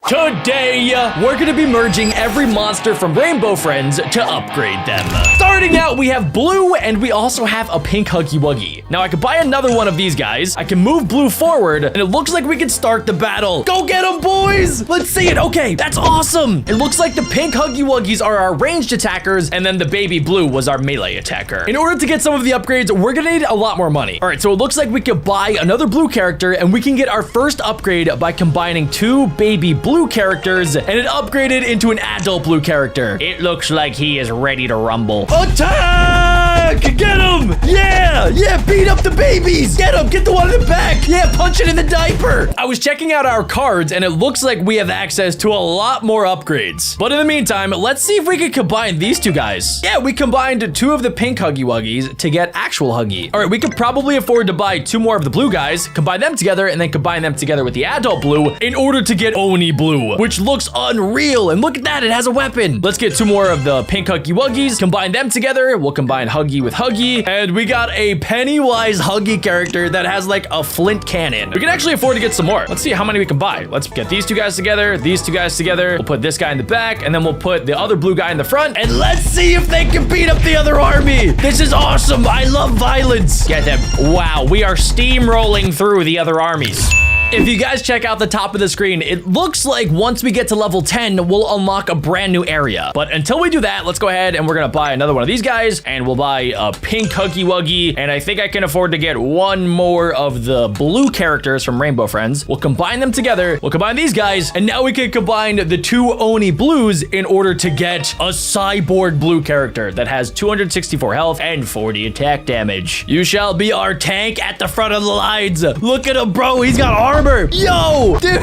Today, we're gonna be merging every monster from Rainbow Friends to upgrade them. Starting out, we have Blue, and we also have a pink Huggy Wuggy. Now, I could buy another one of these guys. I can move Blue forward, and it looks like we can start the battle. Go get them, boys! Let's see it. Okay, that's awesome. It looks like the pink Huggy Wuggies are our ranged attackers, and then the baby Blue was our melee attacker. In order to get some of the upgrades, we're gonna need a lot more money. All right, so it looks like we could buy another Blue character, and we can get our first upgrade by combining two baby Blue characters and it upgraded into an adult Blue character. It looks like he is ready to rumble. Attack! Get him! Yeah, beat up the babies! Get him! Get the one in the back! Yeah, punch it in the diaper! I was checking out our cards and it looks like we have access to a lot more upgrades. But in the meantime, let's see if we can combine these two guys. Yeah, we combined two of the pink Huggy Wuggies to get actual Huggy. All right, we could probably afford to buy two more of the Blue guys, combine them together, and then combine them together with the adult Blue in order to get Oni Blue, which looks unreal. And look at that, it has a weapon. Let's get two more of the pink Huggy Wuggies, combine them together. We'll combine Huggy with Huggy, and we got a Pennywise Huggy character that has like a flint cannon. We can actually afford to get some more. Let's see how many we can buy. Let's get these two guys together, these two guys together. We'll put this guy in the back, and then we'll put the other Blue guy in the front, and let's see if they can beat up the other army. This is awesome. I love violence. Get them. Wow, we are steamrolling through the other armies. If you guys check out the top of the screen, it looks like once we get to level 10, we'll unlock a brand new area. But until we do that, let's go ahead and we're gonna buy another one of these guys, and we'll buy a pink Huggy Wuggy, and I think I can afford to get one more of the Blue characters from Rainbow Friends. We'll combine them together, we'll combine these guys, and now we can combine the two Oni Blues in order to get a Cyborg Blue character that has 264 health and 40 attack damage. You shall be our tank at the front of the lines. Look at him, bro, he's got armor. Yo, dude,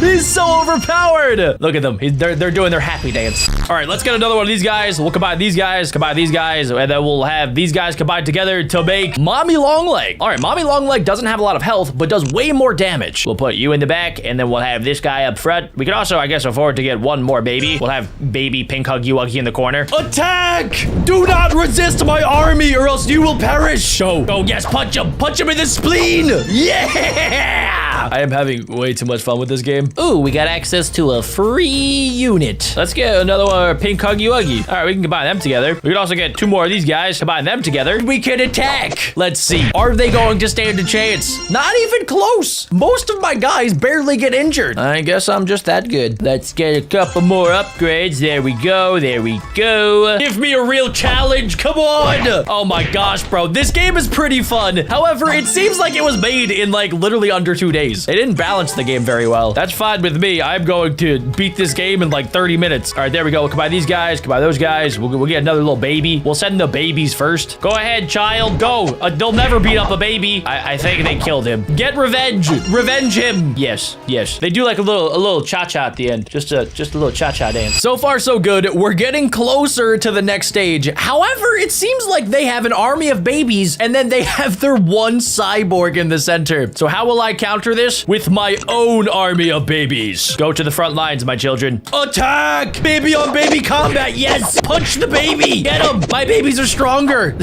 he's so overpowered. Look at them. They're doing their happy dance. All right, let's get another one of these guys. We'll combine these guys, and then we'll have these guys combined together to make Mommy Longleg. All right, Mommy Longleg doesn't have a lot of health, but does way more damage. We'll put you in the back, and then we'll have this guy up front. We can also, I guess, afford to get one more baby. We'll have baby pink Huggy Wuggy in the corner. Attack! Do not resist my army, or else you will perish. Oh yes, punch him in the spleen. Yeah! I am having way too much fun with this game. Ooh, we got access to a free unit. Let's get another one of pink Huggy Wuggy. All right, we can combine them together. We can also get two more of these guys, combine them together. We can attack. Let's see. Are they going to stand a chance? Not even close. Most of my guys barely get injured. I guess I'm just that good. Let's get a couple more upgrades. There we go. There we go. Give me a real challenge. Come on. Oh my gosh, bro. This game is pretty fun. However, it seems like it was made in like literally under 2 days. They didn't balance the game very well. That's fine with me. I'm going to beat this game in like 30 minutes. All right, there we go. We'll combine these guys, combine those guys. We'll get another little baby. We'll send the babies first. Go ahead, child. Go. They'll never beat up a baby. I think they killed him. Get revenge. Revenge him. Yes. They do like a little cha-cha at the end. Just a little cha-cha dance. So far, so good. We're getting closer to the next stage. However, it seems like they have an army of babies, and then they have their one cyborg in the center. So how will I counter this? With my own army of babies. Go to the front lines, my children. Attack! Baby on baby combat. Yes! Punch the baby. Get him. My babies are stronger.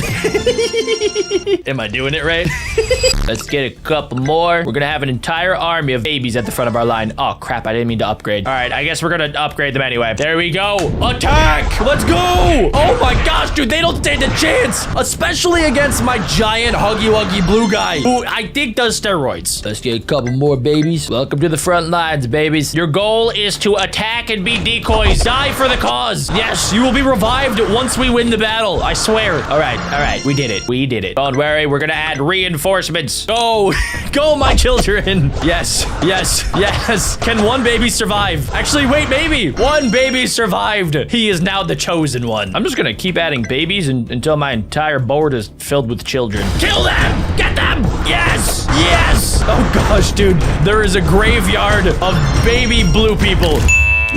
Am I doing it right? Let's get a couple more. We're gonna have an entire army of babies at the front of our line. Oh, crap. I didn't mean to upgrade. All right. I guess we're gonna upgrade them anyway. There we go. Attack! Let's go! Oh my gosh, dude. They don't stand a chance. Especially against my giant Huggy Wuggy Blue guy, who I think does steroids. Let's get a couple more babies. Welcome to the front lines, babies. Your goal is to attack and be decoys. Die for the cause. Yes, you will be revived once we win the battle. I swear. All right. We did it. Don't worry. We're gonna add reinforcements. Go. Go, my children. Yes. Can one baby survive? Actually, wait, maybe. One baby survived. He is now the chosen one. I'm just gonna keep adding babies until my entire board is filled with children. Kill them. Get them. Yes. Oh gosh, dude. There is a graveyard of baby blue people.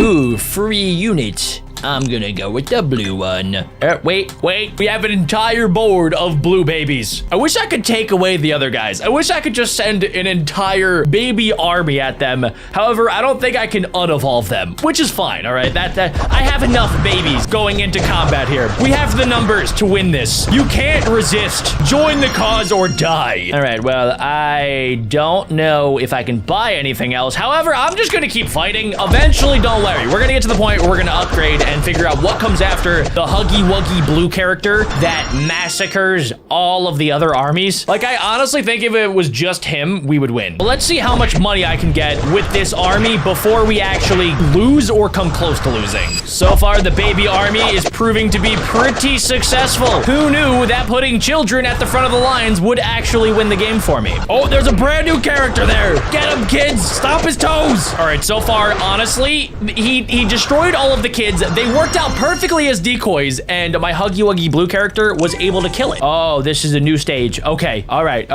Ooh, free unit. I'm gonna go with the blue one. Wait. We have an entire board of blue babies. I wish I could take away the other guys. I wish I could just send an entire baby army at them. However, I don't think I can unevolve them, which is fine, all right? I have enough babies going into combat here. We have the numbers to win this. You can't resist. Join the cause or die. All right, well, I don't know if I can buy anything else. However, I'm just gonna keep fighting. Eventually, don't worry. We're gonna get to the point where we're gonna upgrade and figure out what comes after the Huggy Wuggy blue character that massacres all of the other armies. Like, I honestly think if it was just him, we would win. But let's see how much money I can get with this army before we actually lose or come close to losing. So far, the baby army is proving to be pretty successful. Who knew that putting children at the front of the lines would actually win the game for me? Oh, there's a brand new character there. Get him, kids. Stomp his toes. All right, so far, honestly, he destroyed all of the kids. They worked out perfectly as decoys, and my Huggy Wuggy blue character was able to kill it. Oh, this is a new stage. Okay, all right.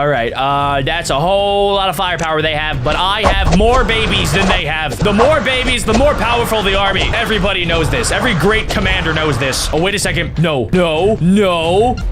That's a whole lot of firepower they have, but I have more babies than they have. The more babies, the more powerful the army. Everybody knows this. Every great commander knows this. Oh, wait a second. No.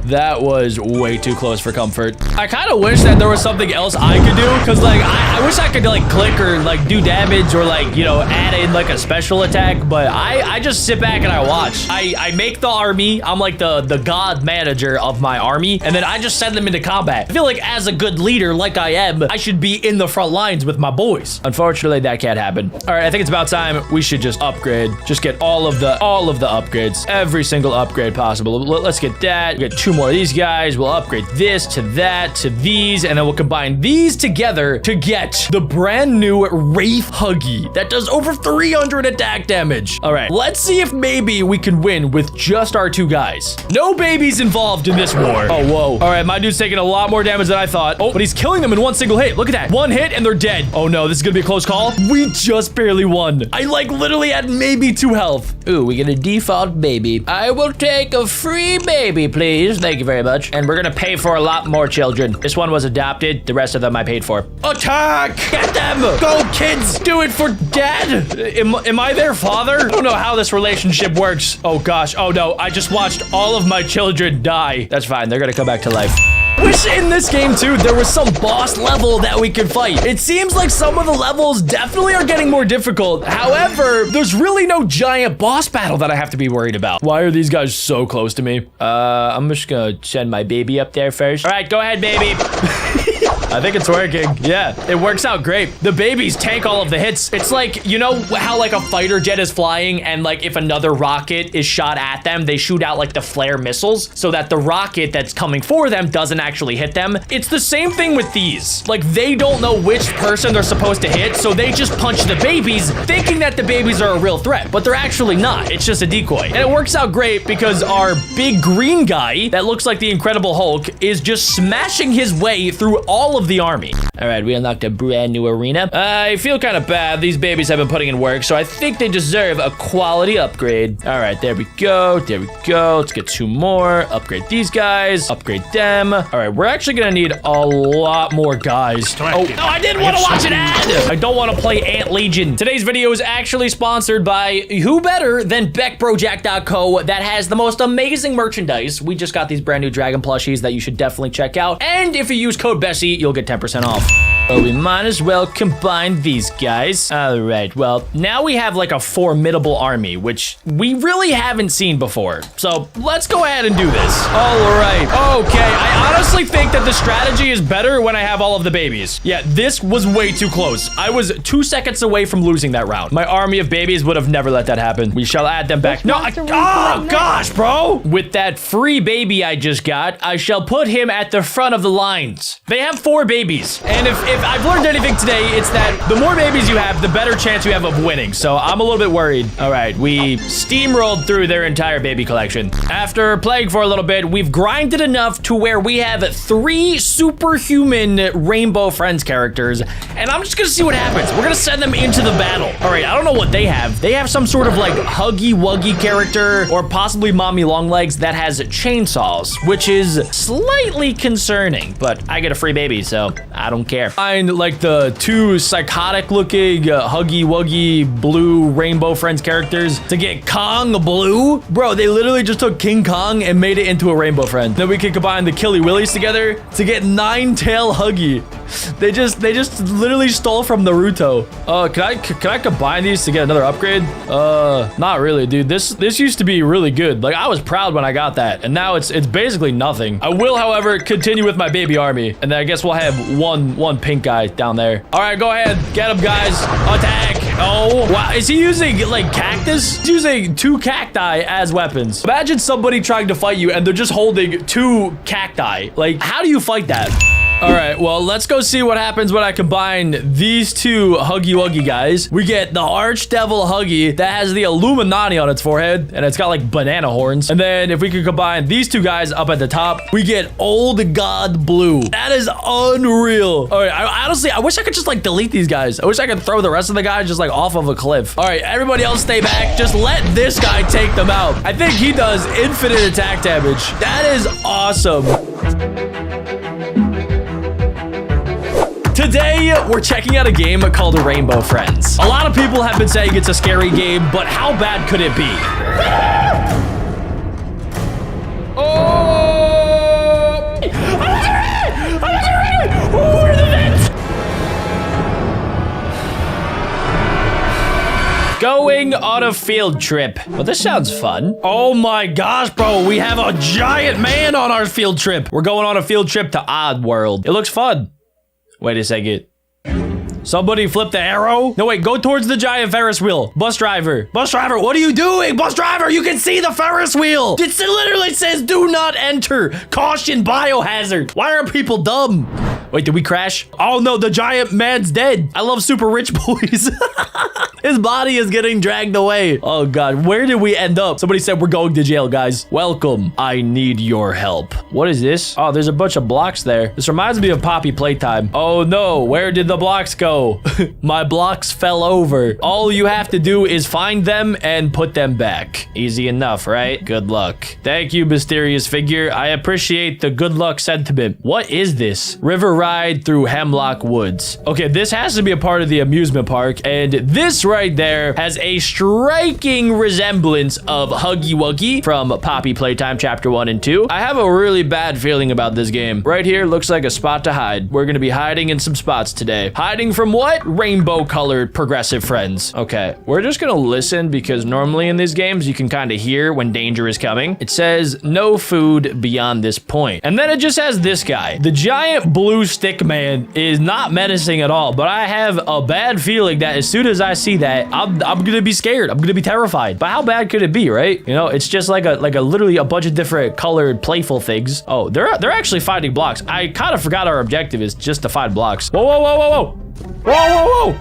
That was way too close for comfort. I kind of wish that there was something else I could do, because, like, I wish I could, like, click or, like, do damage or, like, you know, add in, like, a special attack, but I just sit back and I watch. I make the army. I'm, like, the god manager of my army, and then I just send them into combat. I feel like as a good leader, like I am, I should be in the front lines with my boys. Unfortunately, that can't happen. All right, I think it's about time we should just upgrade. Just get all of the upgrades. Every single upgrade possible. Let's get that. We'll get 2 more of these guys. We'll upgrade this to that to these, and then we'll combine these together to get the brand new Wraith Huggy that does over 300 attack damage. All right, let's see if maybe we can win with just our 2 guys. No babies involved in this war. Oh, whoa. All right, my dude's taking a lot more damage than I thought. Oh, but he's killing them in one single hit. Look at that. 1 hit and they're dead. Oh no, this is gonna be a close call. We just barely won. I like literally had maybe 2 health. Ooh, we get a default baby. I will take a free baby, please. Thank you very much. And we're gonna pay for a lot more children. This one was adopted. The rest of them I paid for. Attack! Get them! Go, kids! Do it for dad! Am I their father? I don't know how this relationship works. Oh gosh. Oh no, I just watched all of my children die. That's fine. They're gonna come back to life. Wish in this game too there was some boss level that we could fight. It seems like some of the levels definitely are getting more difficult. However, there's really no giant boss battle that I have to be worried about. Why are these guys so close to me? I'm just gonna send my baby up there first. All right, go ahead, baby. I think it's working. Yeah, it works out great. The babies tank all of the hits. It's like, you know how like a fighter jet is flying and like if another rocket is shot at them, they shoot out like the flare missiles so that the rocket that's coming for them doesn't actually hit them. It's the same thing with these. Like they don't know which person they're supposed to hit, so they just punch the babies thinking that the babies are a real threat, but they're actually not. It's just a decoy. And it works out great because our big green guy that looks like the Incredible Hulk is just smashing his way through all of the army. All right, we unlocked a brand new arena. I feel kind of bad. These babies have been putting in work, so I think they deserve a quality upgrade. All right, there we go. There we go. Let's get 2 more. Upgrade these guys. Upgrade them. All right, we're actually gonna need a lot more guys. Oh, no, I didn't want to watch an ad. I don't want to play Ant Legion. Today's video is actually sponsored by who better than BeckBroJack.co that has the most amazing merchandise. We just got these brand new dragon plushies that you should definitely check out. And if you use code Bessie, you'll get 10% off. So we might as well combine these guys. All right, well, now we have like a formidable army, which we really haven't seen before. So let's go ahead and do this. All right, okay. I honestly think that the strategy is better when I have all of the babies. Yeah, this was way too close. I was 2 seconds away from losing that round. My army of babies would have never let that happen. We shall add them back. No, oh gosh, bro. With that free baby I just got, I shall put him at the front of the lines. They have 4 babies. And if I've learned anything today, it's that the more babies you have, the better chance you have of winning. So I'm a little bit worried. All right, we steamrolled through their entire baby collection. After playing for a little bit, we've grinded enough to where we have 3 superhuman Rainbow Friends characters, and I'm just gonna see what happens. We're gonna send them into the battle. All right, I don't know what they have. They have some sort of like Huggy Wuggy character, or possibly Mommy Longlegs that has chainsaws, which is slightly concerning, but I get a free baby, so I don't care. Find like the 2 psychotic looking Huggy Wuggy blue Rainbow Friends characters to get Kong Blue. Bro, they literally just took King Kong and made it into a Rainbow Friend. Then we can combine the Killy Willies together to get Nine-Tail Huggy. They just literally stole from Naruto. Can I combine these to get another upgrade? Not really, dude. This used to be really good. Like, I was proud when I got that, and now it's basically nothing. I will, however, continue with my baby army, and then I guess we'll have one pink guy down there. All right, go ahead, get him, guys. Attack! Oh, wow, is he using like cactus? He's using 2 cacti as weapons. Imagine somebody trying to fight you and they're just holding 2 cacti. Like, how do you fight that? All right, well, let's go see what happens when I combine these 2 Huggy Wuggy guys. We get the Archdevil Huggy that has the Illuminati on its forehead, and it's got like banana horns. And then if we can combine these 2 guys up at the top, we get Old God Blue. That is unreal. All right, honestly, I wish I could just like delete these guys. I wish I could throw the rest of the guys just like off of a cliff. All right, everybody else stay back. Just let this guy take them out. I think he does infinite attack damage. That is awesome. Today, we're checking out a game called Rainbow Friends. A lot of people have been saying it's a scary game, but how bad could it be? Oh! Where are the vents? Going on a field trip. Well, this sounds fun. Oh my gosh, bro. We have a giant man on our field trip. We're going on a field trip to Oddworld. It looks fun. Wait a second. Somebody flip the arrow? No, wait, go towards the giant Ferris wheel. Bus driver, what are you doing? Bus driver, you can see the Ferris wheel. It literally says do not enter. Caution, biohazard. Why are people dumb? Wait, did we crash? Oh no, the giant man's dead. I love super rich boys. His body is getting dragged away. Oh God, where did we end up? Somebody said we're going to jail, guys. Welcome. I need your help. What is this? Oh, there's a bunch of blocks there. This reminds me of Poppy Playtime. Oh no, where did the blocks go? My blocks fell over. All you have to do is find them and put them back. Easy enough, right? Good luck. Thank you, mysterious figure. I appreciate the good luck sentiment. What is this? River ride through Hemlock Woods. Okay, this has to be a part of the amusement park, and this right there has a striking resemblance of Huggy Wuggy from Poppy Playtime Chapter 1 and 2. I have a really bad feeling about this game. Right here looks like a spot to hide. We're gonna be hiding in some spots today. Hiding from what? Rainbow-colored progressive friends. Okay, we're just gonna listen because normally in these games you can kind of hear when danger is coming. It says no food beyond this point. And then it just has this guy. The giant blue stick man is not menacing at all, but I have a bad feeling that as soon as I see that, I'm gonna be scared. I'm gonna be terrified. But how bad could it be, right? You know, it's just like a literally a bunch of different colored playful things. Oh, they're actually finding blocks. I kind of forgot our objective is just to find blocks. Whoa, whoa, whoa, whoa, whoa. Whoa, whoa, whoa.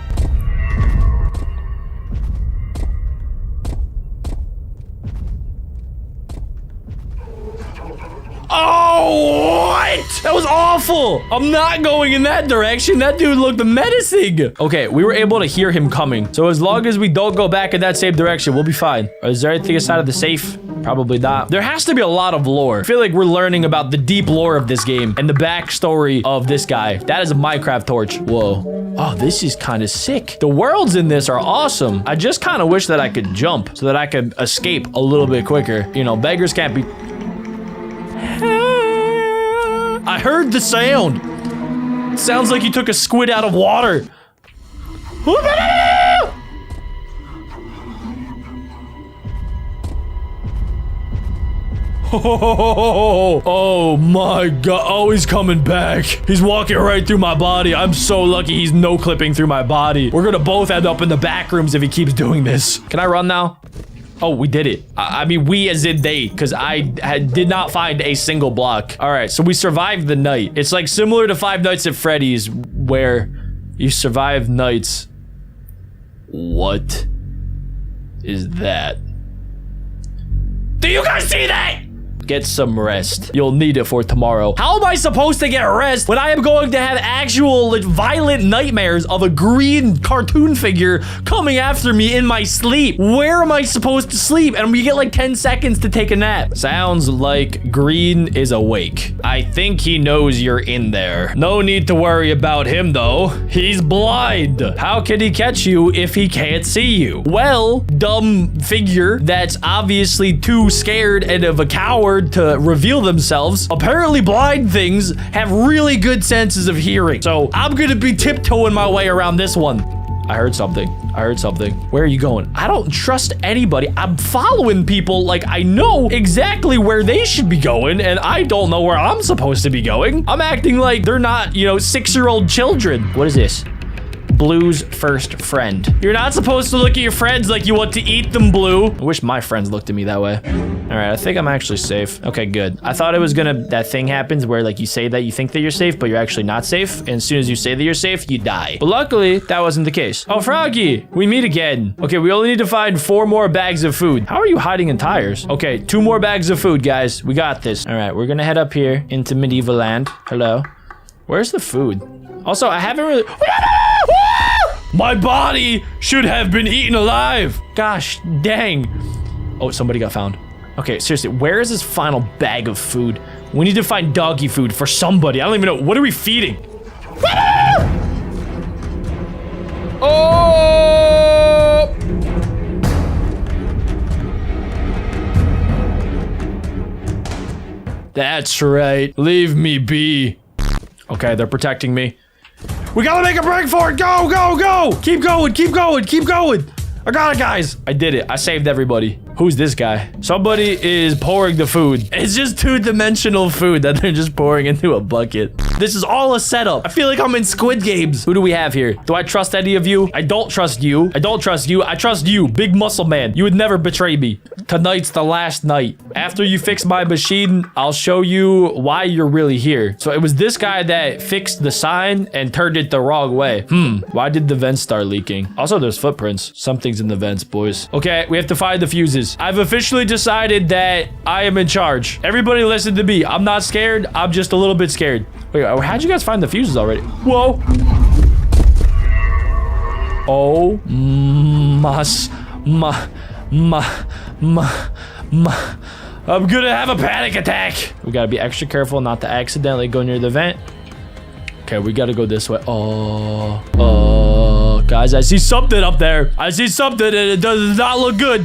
Oh, what? That was awful. I'm not going in that direction. That dude looked menacing. Okay, we were able to hear him coming. So as long as we don't go back in that same direction, we'll be fine. Is there anything inside of the safe? Probably not. There has to be a lot of lore. I feel like we're learning about the deep lore of this game and the backstory of this guy. That is a Minecraft torch. Whoa. Oh, this is kind of sick. The worlds in this are awesome. I just kind of wish that I could jump so that I could escape a little bit quicker. You know, beggars can't be... I heard the sound. It sounds like you took a squid out of water. Oh my God. Oh, he's coming back. He's walking right through my body. I'm so lucky he's no clipping through my body. We're gonna both end up in the back rooms if he keeps doing this. Can I run now? Oh, we did it. I mean, we as in they, because I did not find a single block. All right, so we survived the night. It's like similar to Five Nights at Freddy's where you survive nights. What is that? Do you guys see that? Get some rest. You'll need it for tomorrow. How am I supposed to get rest when I am going to have actual like, violent nightmares of a green cartoon figure coming after me in my sleep? Where am I supposed to sleep? And we get like 10 seconds to take a nap. Sounds like Green is awake. I think he knows you're in there. No need to worry about him though. He's blind. How can he catch you if he can't see you? Well, dumb figure that's obviously too scared and of a coward to reveal themselves. Apparently blind things have really good senses of hearing. So I'm gonna be tiptoeing my way around this one. I heard something. I heard something. Where are you going? I don't trust anybody. I'm following people like I know exactly where they should be going, and I don't know where I'm supposed to be going. I'm acting like they're not, you know, 6-year-old children. What is this? Blue's first friend. You're not supposed to look at your friends like you want to eat them, Blue. I wish my friends looked at me that way. All right, I think I'm actually safe. Okay, good. I thought it was that thing happens where like you say that you think that you're safe, but you're actually not safe. And as soon as you say that you're safe, you die. But luckily, that wasn't the case. Oh, Froggy, we meet again. Okay, we only need to find 4 more bags of food. How are you hiding in tires? Okay, 2 more bags of food, guys. We got this. All right, we're gonna head up here into medieval land. Hello. Where's the food? Also, I haven't really... My body should have been eaten alive. Gosh, dang. Oh, somebody got found. Okay, seriously, where is this final bag of food? We need to find doggy food for somebody. I don't even know. What are we feeding? Oh! That's right. Leave me be. Okay, they're protecting me. We gotta make a break for it. Go, go, go. Keep going, keep going, keep going. I got it, guys. I did it. I saved everybody. Who's this guy? Somebody is pouring the food. It's just 2-dimensional food that they're just pouring into a bucket. This is all a setup. I feel like I'm in Squid Games. Who do we have here? Do I trust any of you? I don't trust you. I don't trust you. I trust you, big muscle man. You would never betray me. Tonight's the last night. After you fix my machine, I'll show you why you're really here. So it was this guy that fixed the sign and turned it the wrong way. Why did the vents start leaking? Also, there's footprints. Something's in the vents, boys. Okay, we have to find the fuses. I've officially decided that I am in charge. Everybody listen to me. I'm not scared. I'm just a little bit scared. Wait, how'd you guys find the fuses already? Whoa. Oh, I'm gonna have a panic attack. We gotta be extra careful not to accidentally go near the vent. Okay, we gotta go this way. Oh, guys, I see something up there. I see something and it does not look good.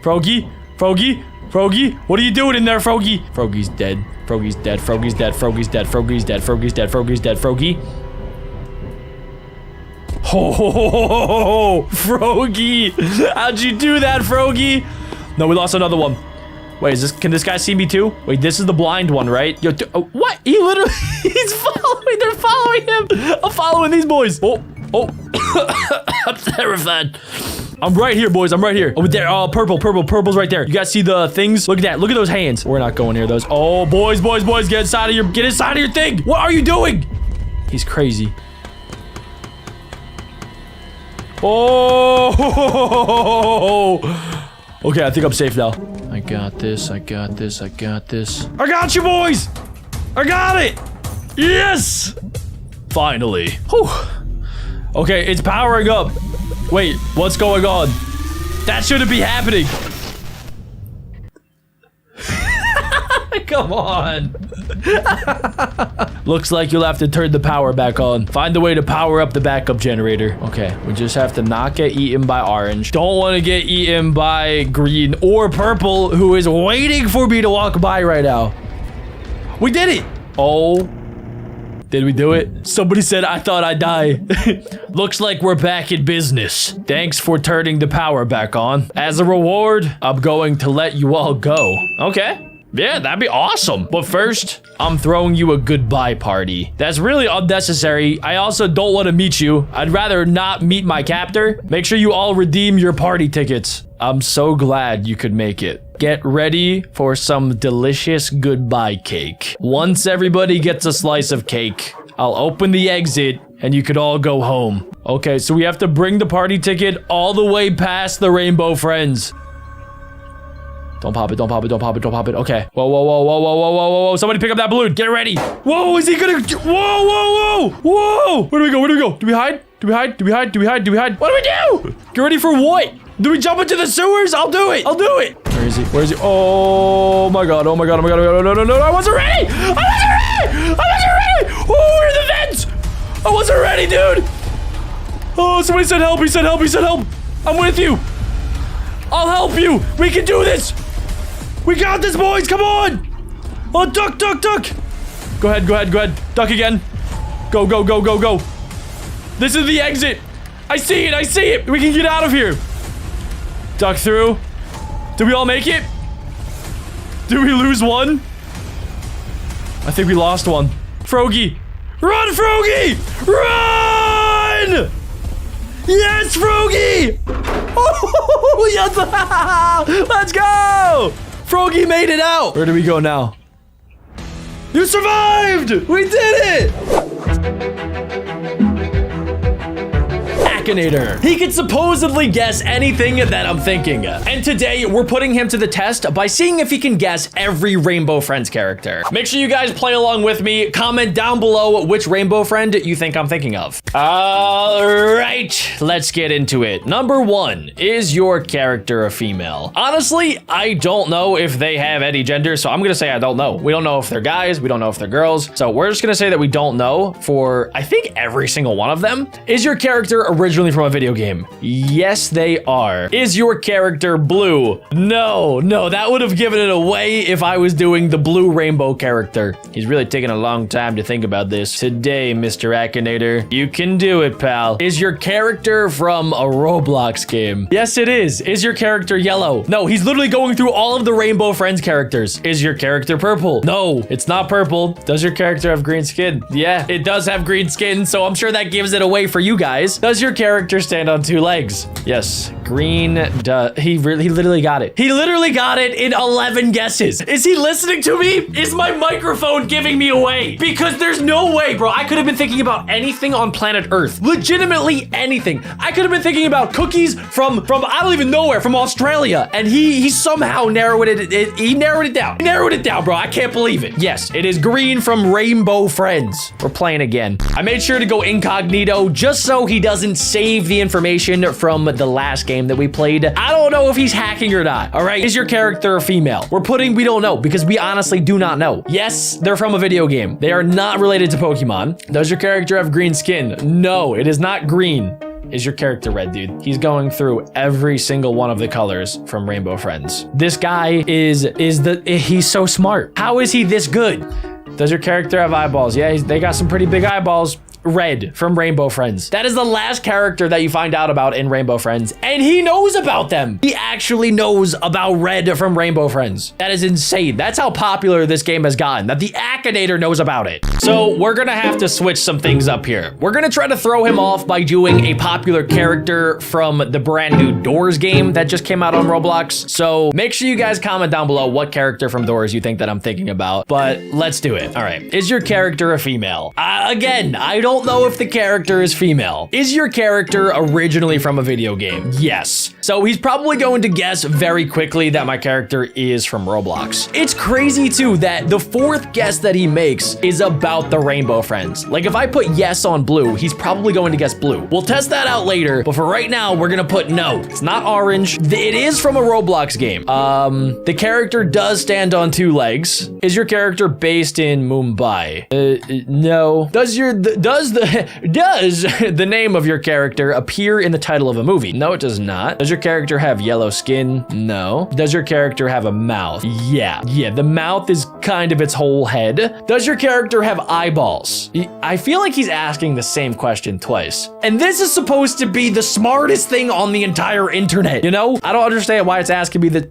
Froggy, Froggy, Froggy, what are you doing in there, Froggy? Froggy's dead. Froggy's dead. Froggy's dead. Froggy's dead. Froggy's dead. Froggy's dead. Froggy's dead. Froggy. Oh, Froggy. How'd you do that, Froggy? No, we lost another one. Wait, can this guy see me too? Wait, this is the blind one, right? Yo, what? He literally, he's following, they're following him. I'm following these boys. Oh. I'm terrified. I'm right here, boys. I'm right here. Oh, there. Purple's right there. You guys see the things? Look at that. Look at those hands. We're not going near those. Oh, boys, get inside of your thing. What are you doing? He's crazy. Oh. Okay, I think I'm safe now. I got this. I got you, boys. I got it. Yes. Finally. Whew. Okay, it's powering up. Wait, what's going on? That shouldn't be happening. Come on. Looks like you'll have to turn the power back on. Find a way to power up the backup generator. Okay, we just have to not get eaten by orange. Don't want to get eaten by green or purple, who is waiting for me to walk by right now. We did it. Oh. Did we do it? Somebody said I thought I'd die. Looks like we're back in business. Thanks for turning the power back on. As a reward, I'm going to let you all go. Okay. Yeah, that'd be awesome. But first, I'm throwing you a goodbye party. That's really unnecessary. I also don't want to meet you. I'd rather not meet my captor. Make sure you all redeem your party tickets. I'm so glad you could make it. Get ready for some delicious goodbye cake. Once everybody gets a slice of cake, I'll open the exit and you could all go home. Okay, so we have to bring the party ticket all the way past the Rainbow Friends. Don't pop it. Don't pop it. Don't pop it. Don't pop it. Okay. Whoa, whoa, whoa, whoa, whoa, whoa, whoa, whoa, whoa. Somebody pick up that balloon. Get ready. Whoa, is he gonna... Whoa, whoa, whoa. Whoa. Where do we go? Where do we go? Do we hide? Do we hide? Do we hide? Do we hide? Do we hide? What do we do? Get ready for what? Do we jump into the sewers? I'll do it. I'll do it. Where is he? Where is he? Oh my god. Oh my god. Oh my god. Oh my god. No, no, no, no. I wasn't ready. I wasn't ready. I wasn't ready. Oh, where are the vents? I wasn't ready, dude. Oh, somebody said help. He said help. He said help. I'm with you. I'll help you. We can do this. We got this, boys. Come on. Oh, duck, duck, duck. Go ahead. Go ahead. Go ahead. Duck again. Go, go, go, go, go. This is the exit. I see it. I see it. We can get out of here. Duck through. Did we all make it? Did we lose one? I think we lost one. Froggy. Run, Froggy! Run! Yes, Froggy! Oh, yes! Let's go! Froggy made it out. Where do we go now? You survived! We did it! He can supposedly guess anything that I'm thinking. And today, we're putting him to the test by seeing if he can guess every Rainbow Friends character. Make sure you guys play along with me. Comment down below which Rainbow Friend you think I'm thinking of. All right, let's get into it. Number 1, is your character a female? Honestly, I don't know if they have any gender, so I'm gonna say I don't know. We don't know if they're guys, we don't know if they're girls. So we're just gonna say that we don't know for, I think, every single one of them. Is your character originally from a video game? Yes, they are. Is your character blue? No, no, that would have given it away if I was doing the blue rainbow character. He's really taking a long time to think about this. Today, Mr. Akinator, you can do it, pal. Is your character from a Roblox game? Yes, it is. Is your character yellow? No, he's literally going through all of the Rainbow Friends characters. Is your character purple? No, it's not purple. Does your character have green skin? Yeah, it does have green skin, so I'm sure that gives it away for you guys. Does your character stand on 2 legs? Yes, green he literally got it. He literally got it in 11 guesses. Is he listening to me? Is my microphone giving me away? Because there's no way, bro. I could have been thinking about anything on planet Earth. Legitimately anything. I could have been thinking about cookies from I don't even know where, from Australia. And he somehow narrowed it. He narrowed it down. He narrowed it down, bro. I can't believe it. Yes, it is green from Rainbow Friends. We're playing again. I made sure to go incognito just so he doesn't save the information from the last game that we played. I don't know if he's hacking or not. All right. Is your character a female? We're putting we don't know because we honestly do not know. Yes, they're from a video game. They are not related to Pokemon. Does your character have green skin? No, it is not green. Is your character red, dude? He's going through every single one of the colors from Rainbow Friends. This guy he's so smart. How is he this good? Does your character have eyeballs? Yeah, they got some pretty big eyeballs. Red from Rainbow Friends. That is the last character that you find out about in Rainbow Friends, and he knows about them. He actually knows about Red from Rainbow Friends. That is insane. That's how popular this game has gotten, that the Akinator knows about it. So we're gonna have to switch some things up here. We're gonna try to throw him off by doing a popular character from the brand new Doors game that just came out on Roblox. So make sure you guys comment down below what character from Doors you think that I'm thinking about, but let's do it. All right, is your character a female? Again, I don't know if the character is female. Is your character originally from a video game? Yes. So he's probably going to guess very quickly that my character is from Roblox. It's crazy too that the 4th guess that he makes is about the Rainbow Friends. Like if I put yes on blue, he's probably going to guess blue. We'll test that out later, but for right now, we're gonna put no. It's not orange. It is from a Roblox game. The character does stand on 2 legs. Is your character based in Mumbai? No. Does the name of your character appear in the title of a movie? No, it does not. Does your character have yellow skin? No. Does your character have a mouth? Yeah, the mouth is kind of its whole head. Does your character have eyeballs? I feel like he's asking the same question twice. And this is supposed to be the smartest thing on the entire internet, you know? I don't understand why it's asking me the...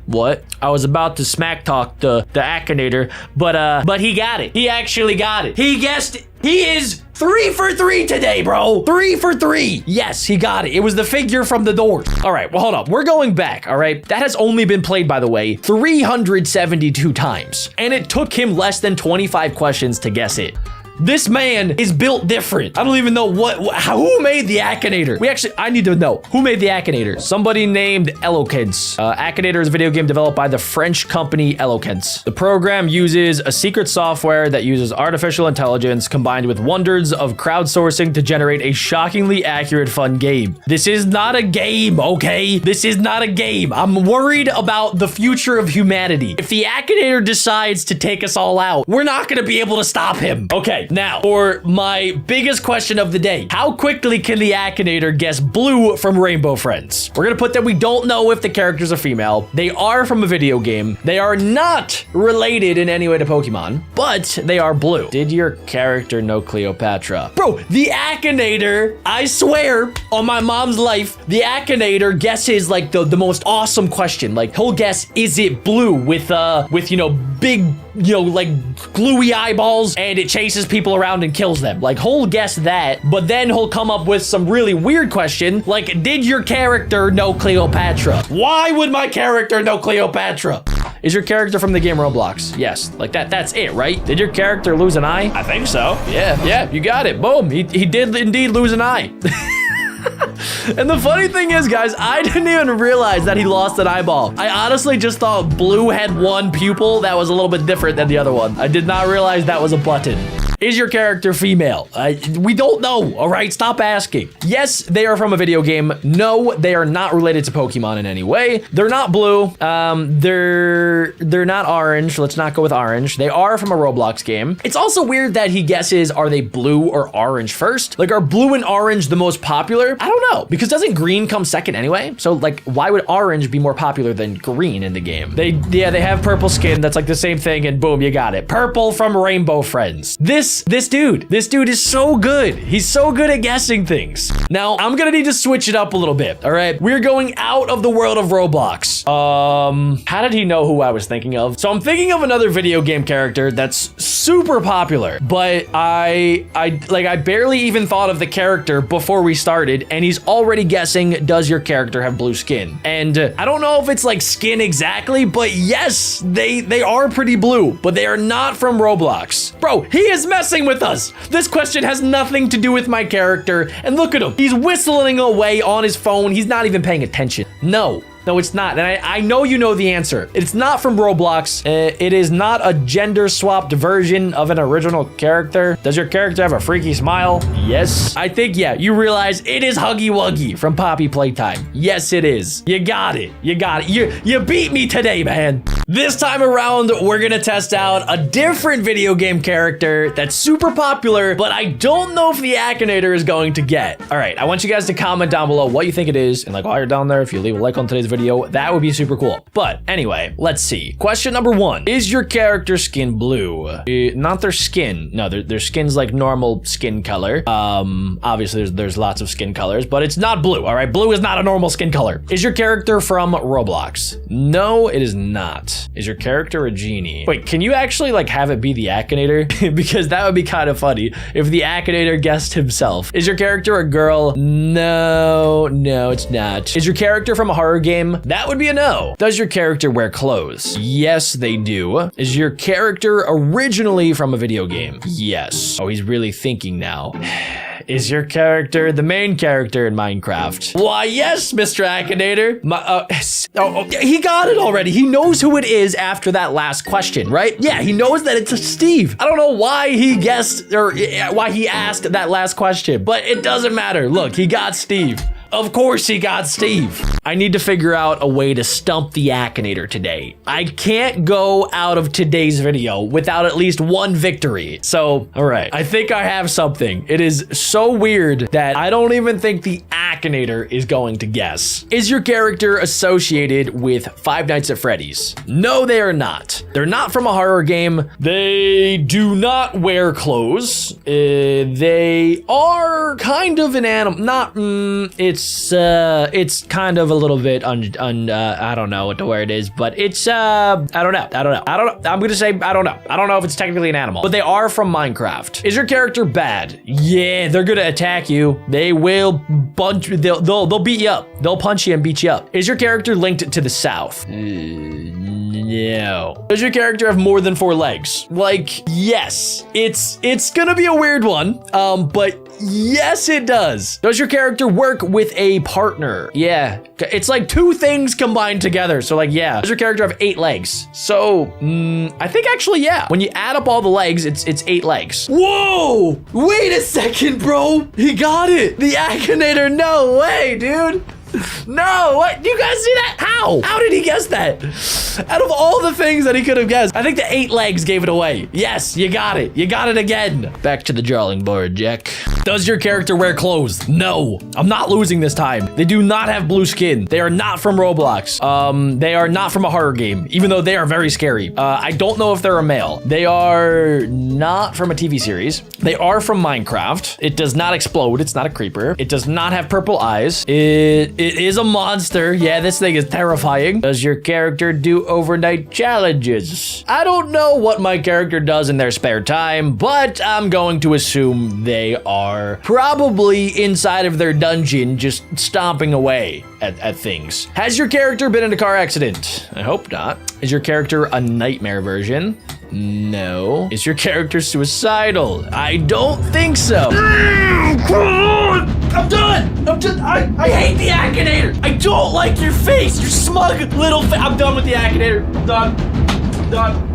What? I was about to smack talk the Akinator, but he got it. He actually got it. He guessed it. He is 3 for 3 today, bro. 3 for 3. Yes, he got it. It was the figure from the Doors. All right, well, hold up. We're going back, all right? That has only been played, by the way, 372 times. And it took him less than 25 questions to guess it. This man is built different. I don't even know who made the Akinator. I need to know who made the Akinator. Somebody named Eloquence. Akinator is a video game developed by the French company Eloquence. The program uses a secret software that uses artificial intelligence combined with wonders of crowdsourcing to generate a shockingly accurate, fun game. This is not a game, okay? This is not a game. I'm worried about the future of humanity. If the Akinator decides to take us all out, we're not gonna be able to stop him. Okay, now, for my biggest question of the day, how quickly can the Akinator guess Blue from Rainbow Friends? We're gonna put that we don't know if the characters are female. They are from a video game. They are not related in any way to Pokemon, but they are blue. Did your character know Cleopatra? Bro, the Akinator, I swear on my mom's life, the Akinator guesses like the most awesome question. Like he'll guess, is it blue with you know, big, you know, like gluey eyeballs and it chases people around and kills them. Like he'll guess that, but then he'll come up with some really weird question like, did your character know Cleopatra? Why would my character know Cleopatra? Is your character from the game Roblox? Yes, like that's it, right? Did your character lose an eye? I think so. Yeah, you got it. Boom, he did indeed lose an eye. And the funny thing is, guys, I didn't even realize that he lost an eyeball. I honestly just thought Blue had one pupil that was a little bit different than the other one. I did not realize that was a button. Is your character female? We don't know, all right? Stop asking. Yes, they are from a video game. No, they are not related to Pokemon in any way. They're not blue. They're not orange. Let's not go with orange. They are from a Roblox game. It's also weird that he guesses, are they blue or orange first? Like, are blue and orange the most popular? I don't know, because doesn't green come second anyway? So, like, why would orange be more popular than green in the game? They have purple skin. That's like the same thing, and boom, you got it. Purple from Rainbow Friends. This dude is so good. He's so good at guessing things. Now, I'm gonna need to switch it up a little bit, all right? We're going out of the world of Roblox. How did he know who I was thinking of? So I'm thinking of another video game character that's super popular, but I barely even thought of the character before we started, and he's already guessing, does your character have blue skin? And I don't know if it's like skin exactly, but yes, they are pretty blue, but they are not from Roblox. Bro, he is messing with us. This question has nothing to do with my character, and look at him. He's whistling away on his phone. He's not even paying attention. No, it's not. And I know you know the answer. It's not from Roblox. It is not a gender-swapped version of an original character. Does your character have a freaky smile? Yes. I think, yeah, you realize it is Huggy Wuggy from Poppy Playtime. Yes, it is. You got it. You beat me today, man. This time around, we're gonna test out a different video game character that's super popular, but I don't know if the Akinator is going to get. All right, I want you guys to comment down below what you think it is, and like while you're down there, if you leave a like on today's video, that would be super cool. But anyway, let's see. Question number 1. Is your character skin blue? Not their skin. No, their skin's like normal skin color. Obviously there's lots of skin colors, but it's not blue, all right? Blue is not a normal skin color. Is your character from Roblox? No, it is not. Is your character a genie? Wait, can you actually like have it be the Akinator? Because that would be kind of funny if the Akinator guessed himself. Is your character a girl? No, it's not. Is your character from a horror game? That would be a no. Does your character wear clothes? Yes, they do. Is your character originally from a video game? Yes. Oh, he's really thinking now. Is your character the main character in Minecraft? Why, yes, Mr. Akinator. He got it already. He knows who it is after that last question, right? Yeah, he knows that it's Steve. I don't know why he guessed or why he asked that last question, but it doesn't matter. Look, he got Steve. Of course he got Steve. I need to figure out a way to stump the Akinator today. I can't go out of today's video without at least one victory. So, all right, I think I have something. It is so weird that I don't even think the Akinator is going to guess. Is your character associated with Five Nights at Freddy's? No, they are not. They're not from a horror game. They do not wear clothes. They are kind of an animal. It's kind of a little bit I don't know what the word is, but it's I don't know. I'm gonna say I don't know. I don't know if it's technically an animal, but they are from Minecraft. Is your character bad? Yeah, they're gonna attack you. They will they'll beat you up. They'll punch you and beat you up. Is your character linked to the South? No. Does your character have more than 4 legs? Like, yes. It's gonna be a weird one, but yes, it does. Does your character work with a partner? Yeah. It's like 2 things combined together. So like, yeah. Does your character have 8 legs? So, I think actually, yeah. When you add up all the legs, it's 8 legs. Whoa! Wait a second, bro. He got it. The Akinator, no way, dude. No, what? You guys see that? How? How did he guess that? Out of all the things that he could have guessed, I think the 8 legs gave it away. Yes, you got it. You got it again. Back to the drawing board, Jack. Does your character wear clothes? No. I'm not losing this time. They do not have blue skin. They are not from Roblox. They are not from a horror game, even though they are very scary. I don't know if they're a male. They are not from a TV series. They are from Minecraft. It does not explode. It's not a creeper. It does not have purple eyes. It is a monster. Yeah, this thing is terrifying. Does your character do overnight challenges? I don't know what my character does in their spare time, but I'm going to assume they are probably inside of their dungeon, just stomping away at things. Has your character been in a car accident? I hope not. Is your character a nightmare version? No. Is your character suicidal? I don't think so. Come on! I'm done! I hate the Akinator! I don't like your face! Your smug little face! I'm done with the Akinator. I'm done. I'm done.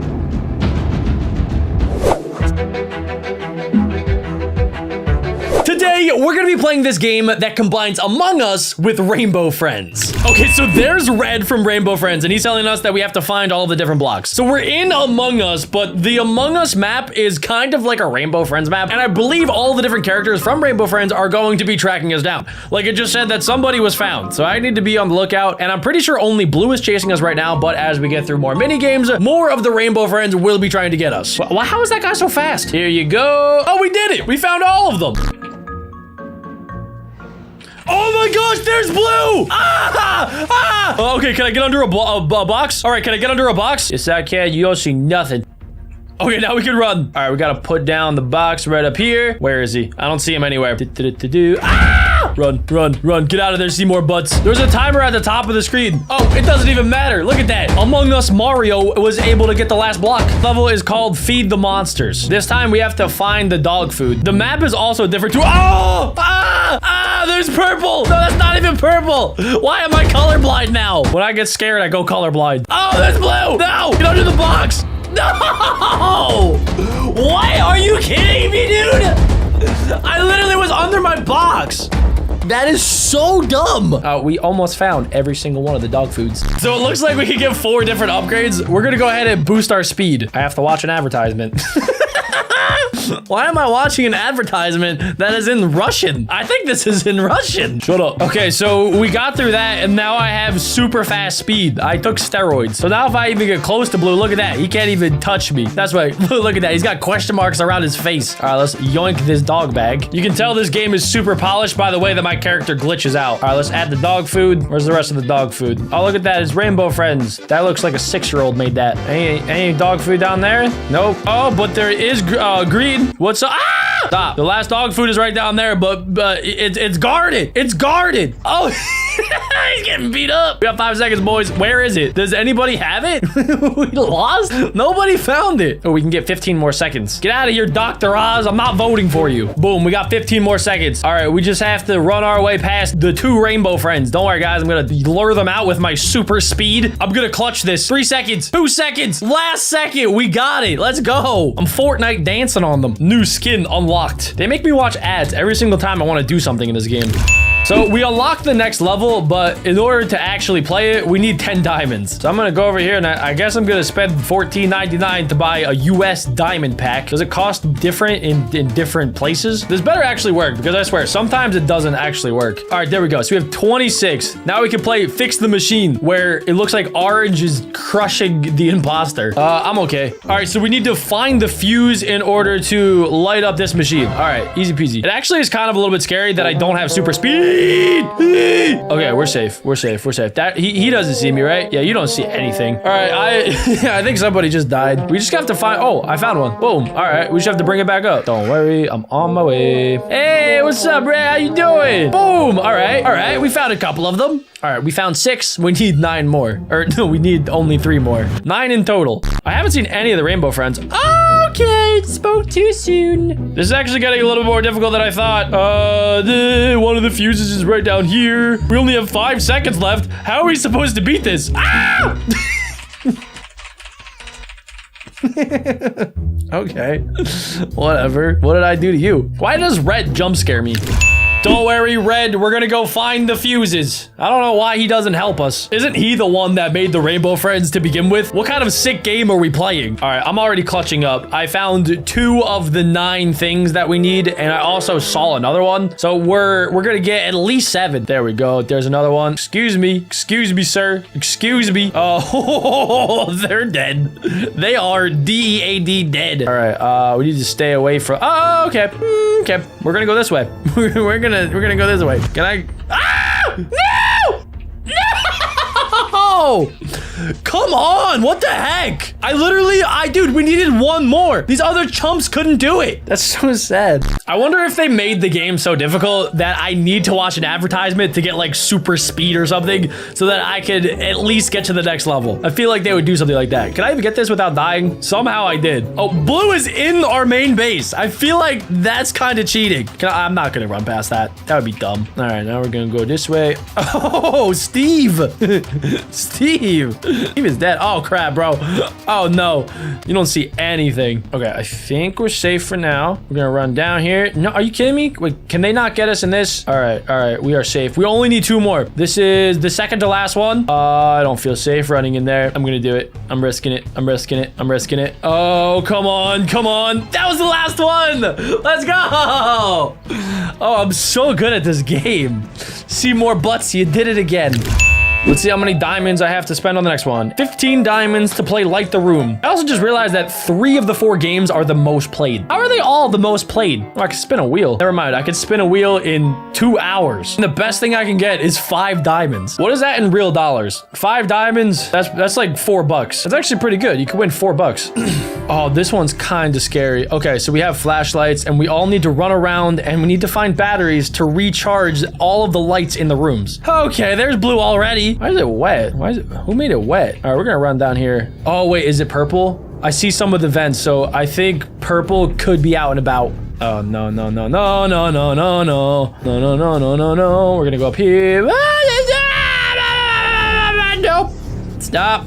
Today, we're gonna be playing this game that combines Among Us with Rainbow Friends. Okay, so there's Red from Rainbow Friends, and he's telling us that we have to find all the different blocks. So we're in Among Us, but the Among Us map is kind of like a Rainbow Friends map, and I believe all the different characters from Rainbow Friends are going to be tracking us down. Like it just said that somebody was found, so I need to be on the lookout, and I'm pretty sure only Blue is chasing us right now, but as we get through more mini games, more of the Rainbow Friends will be trying to get us. Well, how is that guy so fast? Here you go. Oh, we did it. We found all of them. Oh my gosh, there's Blue! Ah! Ah! Okay, can I get under a box? All right, can I get under a box? Yes, I can. You don't see nothing. Okay, now we can run. All right, we gotta put down the box right up here. Where is he? I don't see him anywhere. Ah! Run, run, run. Get out of there, see more butts. There's a timer at the top of the screen. Oh, it doesn't even matter. Look at that. Among Us Mario was able to get the last block. The level is called Feed the Monsters. This time we have to find the dog food. The map is also different too. Oh! Ah! Ah! There's purple. No, that's not even purple. Why am I colorblind now? When I get scared, I go colorblind. Oh, there's Blue. No! Get under the box. No! What? Are you kidding me, dude? I literally was under my box. That is so dumb. We almost found every single one of the dog foods. So it looks like we can get 4 different upgrades. We're gonna go ahead and boost our speed. I have to watch an advertisement. Why am I watching an advertisement that is in Russian? I think this is in Russian. Shut up. Okay, so we got through that, and now I have super fast speed. I took steroids. So now if I even get close to Blue, look at that. He can't even touch me. That's right. Look at that. He's got question marks around his face. All right, let's yoink this dog bag. You can tell this game is super polished by the way that my character glitches out. All right, let's add the dog food. Where's the rest of the dog food? Oh, look at that. It's Rainbow Friends. That looks like a 6-year-old made that. Any dog food down there? Nope. Oh, but there is green. What's up? Ah! Stop. The last dog food is right down there, but it's guarded. It's guarded. Oh, he's getting beat up. We got 5 seconds, boys. Where is it? Does anybody have it? We lost? Nobody found it. Oh, we can get 15 more seconds. Get out of here, Dr. Oz. I'm not voting for you. Boom. We got 15 more seconds. All right. We just have to run our way past the 2 Rainbow Friends. Don't worry, guys. I'm going to lure them out with my super speed. I'm going to clutch this. 3 seconds. 2 seconds. Last second. We got it. Let's go. I'm Fortnite dancing on them. New skin unlocked. They make me watch ads every single time I want to do something in this game. So we unlocked the next level, but in order to actually play it, we need 10 diamonds. So I'm gonna go over here, and I guess I'm gonna spend $14.99 to buy a US diamond pack. Does it cost different in different places? This better actually work, because I swear, sometimes it doesn't actually work. All right, there we go. So we have 26. Now we can play Fix the Machine, where it looks like Orange is crushing the imposter. I'm okay. All right, so we need to find the fuse in order to light up this machine. All right, easy peasy. It actually is kind of a little bit scary that I don't have super speed. Okay, we're safe. We're safe. We're safe. That he doesn't see me, right? Yeah, you don't see anything. All right, I think somebody just died. We just have to find. Oh, I found one. Boom. All right, we just have to bring it back up. Don't worry, I'm on my way. Hey, what's up, Ray? How you doing? Boom. All right. We found a couple of them. All right, we found 6. We need 9 more. Or no, we need only 3 more. 9 in total. I haven't seen any of the rainbow friends. Okay, spoke too soon. This is actually getting a little more difficult than I thought. One of the fuses is right down here. We only have 5 seconds left. How are we supposed to beat this? Ah! Okay. Whatever. What did I do to you? Why does red jump scare me? Don't worry, Red. We're gonna go find the fuses. I don't know why he doesn't help us. Isn't he the one that made the rainbow friends to begin with? What kind of sick game are we playing? All right, I'm already clutching up. I found 2 of the 9 things that we need, and I also saw another one. So we're gonna get at least 7. There we go. There's another one. Excuse me, sir. Excuse me. Oh, they're dead. They are DEAD dead. All right, we need to stay away from. Oh, okay. Okay, we're gonna go this way. We're gonna go this way. Can I? Ah! No! No! Come on! What the heck? Dude, we needed 1 more. These other chumps couldn't do it. That's so sad. I wonder if they made the game so difficult that I need to watch an advertisement to get like super speed or something so that I could at least get to the next level. I feel like they would do something like that. Can I even get this without dying? Somehow I did. Oh, blue is in our main base. I feel like that's kind of cheating. I'm not gonna run past that. That would be dumb. All right, now we're gonna go this way. Oh, Steve. Steve is dead. Oh crap, bro. Oh no, you don't see anything. Okay, I think we're safe for now. We're gonna run down here. No, are you kidding me? Wait, can they not get us in this? All right, we are safe. We only need 2 more. This is the second to last one. I don't feel safe running in there. I'm gonna do it. I'm risking it. Oh, come on. That was the last one. Let's go. Oh, I'm so good at this game. See more butts. You did it again. Let's see how many diamonds I have to spend on the next one. 15 diamonds to play Light the Room. I also just realized that 3 of the 4 games are the most played. How are they all the most played? Oh, I can spin a wheel. Never mind, I can spin a wheel in 2 hours. And the best thing I can get is 5 diamonds. What is that in real dollars? 5 diamonds, that's like $4. That's actually pretty good. You could win $4. Oh, this one's kind of scary. Okay, so we have flashlights and we all need to run around and we need to find batteries to recharge all of the lights in the rooms. Okay, there's blue already. Why is it wet? Who made it wet? All right, we're gonna run down here. Oh wait, is it purple? I see some of the vents, so I think purple could be out and about. Oh no. We're gonna go up here. Nope. Stop.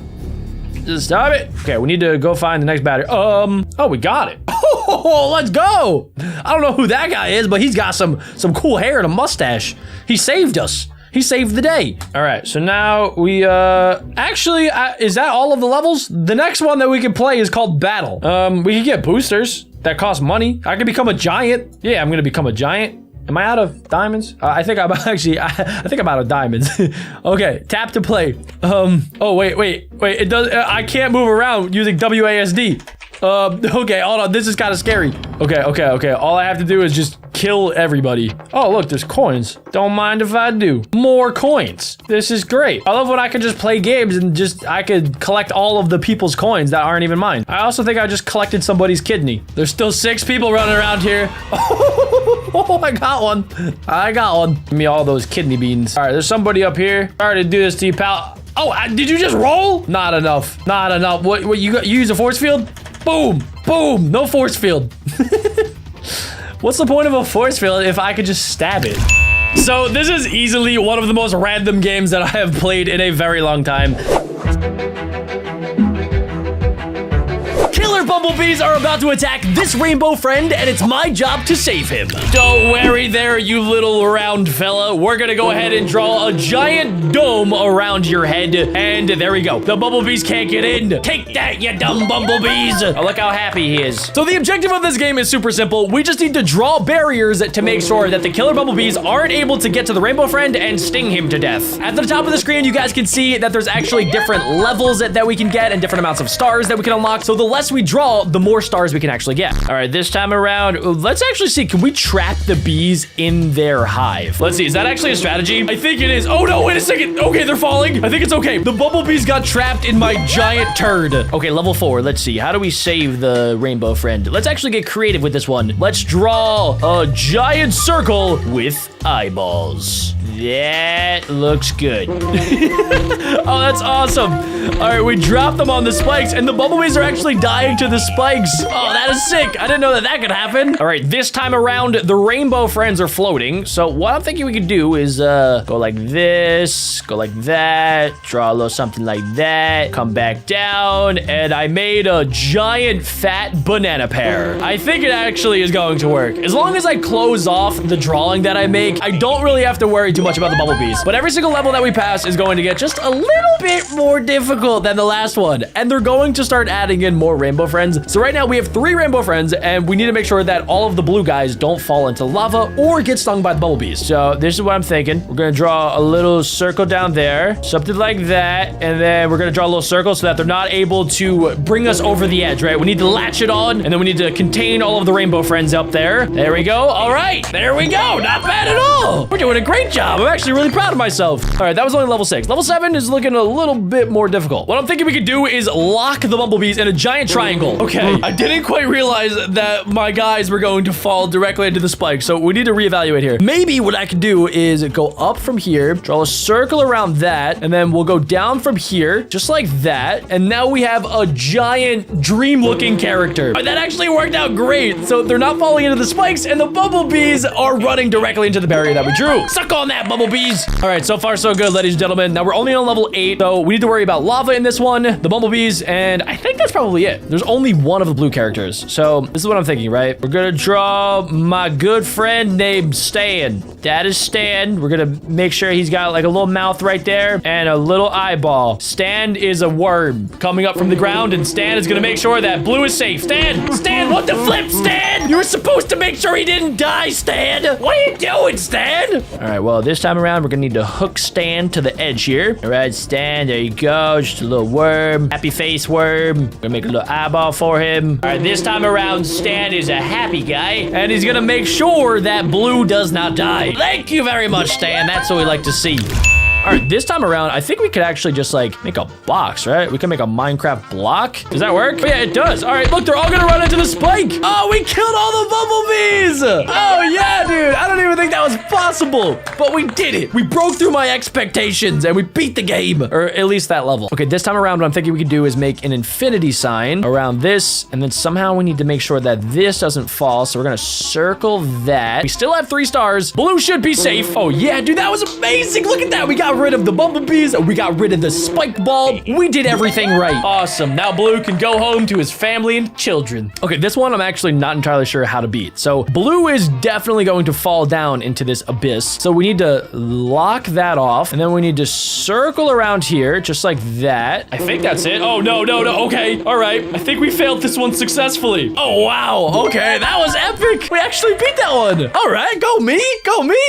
Just stop it. Okay, we need to go find the next battery. Oh, we got it. Oh, let's go. I don't know who that guy is, but he's got some cool hair and a mustache. He saved us. He saved the day. All right, so now we, actually, is that all of the levels? The next one that we can play is called Battle. We can get boosters that cost money. I can become a giant. Yeah, I'm gonna become a giant. Am I out of diamonds? I think I'm actually, I think I'm out of diamonds. Okay, tap to play. Oh, wait, it does, I can't move around using WASD. Okay, hold on, this is kind of scary. Okay, all I have to do is just kill everybody. Oh, look, there's coins. Don't mind if I do. More coins. This is great. I love when I can just play games and I could collect all of the people's coins that aren't even mine. I also think I just collected somebody's kidney. There's still 6 people running around here. Oh, I got one. Give me all those kidney beans. All right, there's somebody up here. Sorry to do this to you, pal. Oh, did you just roll? Not enough. What you use a force field? Boom, no force field. What's the point of a force field if I could just stab it? So this is easily one of the most random games that I have played in a very long time. Killer bumblebees are about to attack this rainbow friend, and it's my job to save him. Don't worry there, you little round fella. We're gonna go ahead and draw a giant dome around your head, and there we go. The bumblebees can't get in. Take that, you dumb bumblebees. Oh, look how happy he is. So the objective of this game is super simple. We just need to draw barriers to make sure that the killer bumblebees aren't able to get to the rainbow friend and sting him to death. At the top of the screen, you guys can see that there's actually different levels that we can get and different amounts of stars that we can unlock. So the less we draw draw, the more stars we can actually get. All right, this time around, let's actually see, can we trap the bees in their hive? Let's see, is that actually a strategy? I think it is. Oh no, wait a second. Okay, they're falling. I think it's okay. The bumblebees got trapped in my giant turd. Okay, level 4. Let's see. How do we save the rainbow friend? Let's actually get creative with this one. Let's draw a giant circle with eyeballs. That looks good. Oh, that's awesome. All right, we dropped them on the spikes, and the bumblebees are actually dying to the spikes. Oh, that is sick. I didn't know that that could happen. All right, this time around, the rainbow friends are floating. So what I'm thinking we could do is go like this, go like that, draw a little something like that, come back down, and I made a giant fat banana pear. I think it actually is going to work. As long as I close off the drawing that I make, I don't really have to worry too much about the bumblebees. But every single level that we pass is going to get just a little bit more difficult than the last one. And they're going to start adding in more rainbow friends. So right now we have 3 rainbow friends, and we need to make sure that all of the blue guys don't fall into lava or get stung by the bumblebees. So this is what I'm thinking. We're going to draw a little circle down there, something like that. And then we're going to draw a little circle so that they're not able to bring us over the edge, right? We need to latch it on, and then we need to contain all of the rainbow friends up there. There we go. All right, there we go. Not bad at all. We're doing a great job. I'm actually really proud of myself. All right, that was only level 6. Level 7 is looking a little bit more difficult. What I'm thinking we could do is lock the bumblebees in a giant triangle. Okay, I didn't quite realize that my guys were going to fall directly into the spike, so we need to reevaluate here. Maybe what I could do is go up from here, draw a circle around that, and then we'll go down from here, just like that, and now we have a giant dream-looking character. That actually worked out great. So they're not falling into the spikes, and the bumblebees are running directly into the barrier that we drew. Suck on that, bumblebees. All right, so far so good, ladies and gentlemen. Now we're only on level 8, so we need to worry about lava in this one, the bumblebees, and I think that's probably it. There's only one of the blue characters. So this is what I'm thinking, right? We're gonna draw my good friend named Stan. That is Stan. We're gonna make sure he's got like a little mouth right there and a little eyeball. Stan is a worm coming up from the ground, and Stan is gonna make sure that blue is safe. Stan, what the flip, Stan? You were supposed to make sure he didn't die, Stan. What are you doing, Stan? All right, well, this time around, we're gonna need to hook Stan to the edge here. All right, Stan, there you go. Just a little worm, happy face worm. Gonna make a little eyeball for him. All right, this time around, Stan is a happy guy, and he's gonna make sure that blue does not die. Thank you very much, Stan. That's what we like to see. All right, this time around, I think we could actually just like make a box, right? We can make a Minecraft block. Does that work? Oh, yeah, it does. All right, look, they're all gonna run into the spike. Oh, we killed all the bumblebees. Oh, yeah, dude. I don't even think that was possible, but we did it. We broke through my expectations and we beat the game, or at least that level. Okay, this time around, what I'm thinking we could do is make an infinity sign around this, and then somehow we need to make sure that this doesn't fall. So we're gonna circle that. We still have 3 stars. Blue should be safe. Oh, yeah, dude, that was amazing. Look at that. We got rid of the bumblebees. We got rid of the spike ball. We did everything right. Awesome. Now Blue can go home to his family and children. Okay, this one I'm actually not entirely sure how to beat. So Blue is definitely going to fall down into this abyss. So we need to lock that off, and then we need to circle around here just like that. I think that's it. Oh, no. Okay. All right. I think we failed this one successfully. Oh, wow. Okay, that was epic. We actually beat that one. All right, go me.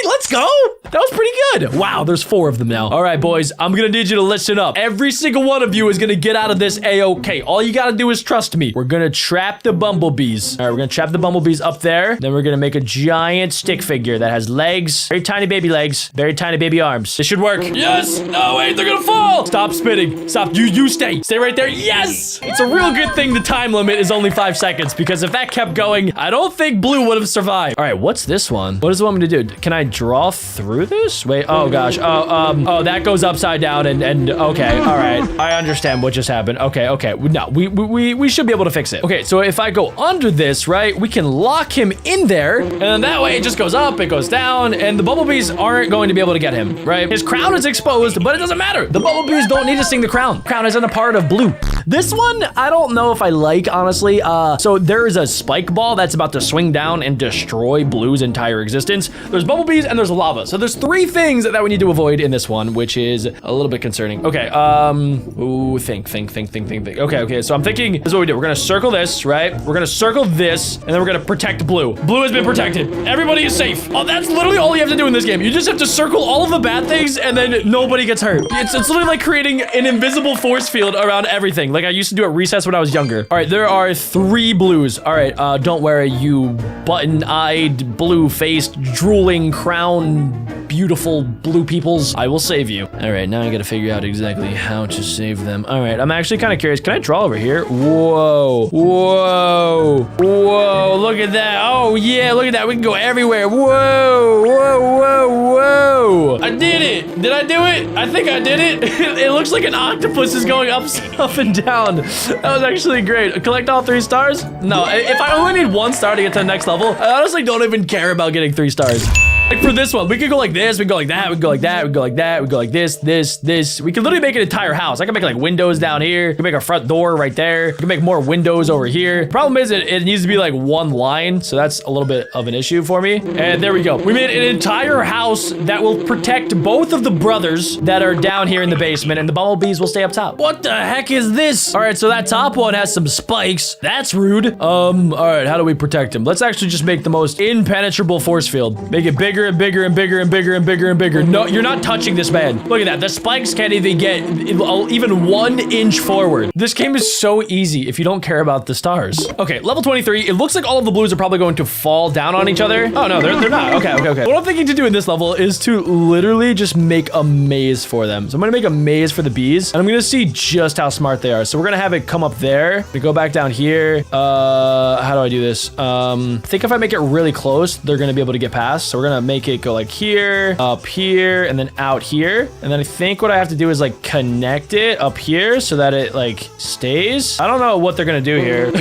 Let's go. That was pretty good. Wow, there's 4 of them now. All right, boys, I'm gonna need you to listen up. Every single one of you is gonna get out of this A-okay. All you gotta do is trust me. We're gonna trap the bumblebees. All right, we're gonna trap the bumblebees up there. Then we're gonna make a giant stick figure that has legs, very tiny baby legs, very tiny baby arms. This should work. Yes. No, wait, they're gonna fall. Stop spinning. Stop. You stay. Stay right there. Yes. It's a real good thing the time limit is only 5 seconds, because if that kept going, I don't think Blue would have survived. All right, what's this one? What does it want me to do? Can I draw through this? Wait. Oh gosh. Oh, that goes upside down and okay. All right. I understand what just happened. Okay. No, we should be able to fix it. Okay, so if I go under this, right, we can lock him in there, and then that way it just goes up, it goes down, and the bumblebees aren't going to be able to get him, right? His crown is exposed, but it doesn't matter. The bumblebees don't need to sing the crown. Crown isn't a part of Blue. This one, I don't know if I like, honestly. So there is a spike ball that's about to swing down and destroy Blue's entire existence. There's bumblebees and there's lava. So there's 3 things that we need to avoid in this one, which is a little bit concerning. Okay, ooh, think. Okay, so I'm thinking, this is what we do. We're gonna circle this, right? We're gonna circle this, and then we're gonna protect Blue. Blue has been protected. Everybody is safe. Oh, that's literally all you have to do in this game. You just have to circle all of the bad things, and then nobody gets hurt. It's literally like creating an invisible force field around everything. like I used to do at recess when I was younger. All right, there are 3 blues. All right, don't worry, you button-eyed, blue-faced, drooling, crown, beautiful blue peoples. I will save you. All right, now I gotta figure out exactly how to save them. All right, I'm actually kind of curious. Can I draw over here? Whoa, whoa, whoa, look at that. Oh yeah, look at that. We can go everywhere. Whoa, whoa, whoa, whoa. I did it. Did I do it? I think I did it. It looks like an octopus is going up and down. That was actually great. Collect all 3 stars? No, if I only need 1 star to get to the next level, I honestly don't even care about getting 3 stars. Like for this one, we could go like this, we could go like that, we could go like that, we could go like that, we could go like this, this. We could literally make an entire house. I can make like windows down here. We can make a front door right there. We can make more windows over here. Problem is it needs to be like 1 line, so that's a little bit of an issue for me. And there we go. We made an entire house that will protect both of the brothers that are down here in the basement, and the bumblebees will stay up top. What the heck is this? All right, so that top one has some spikes. That's rude. All right, how do we protect him? Let's actually just make the most impenetrable force field. Make it bigger and bigger and bigger and bigger and bigger and bigger. No, you're not touching this man. Look at that. The spikes can't even get even 1 inch forward. This game is so easy if you don't care about the stars. Okay, level 23. It looks like all of the blues are probably going to fall down on each other. Oh, no, they're not. Okay. What I'm thinking to do in this level is to literally just make a maze for them. So I'm going to make a maze for the bees, and I'm going to see just how smart they are. So we're going to have it come up there. We go back down here. How do I do this? I think if I make it really close, they're going to be able to get past. So we're going to make it go like here, up here, and then out here. And then I think what I have to do is like connect it up here so that it like stays. I don't know what they're gonna do here.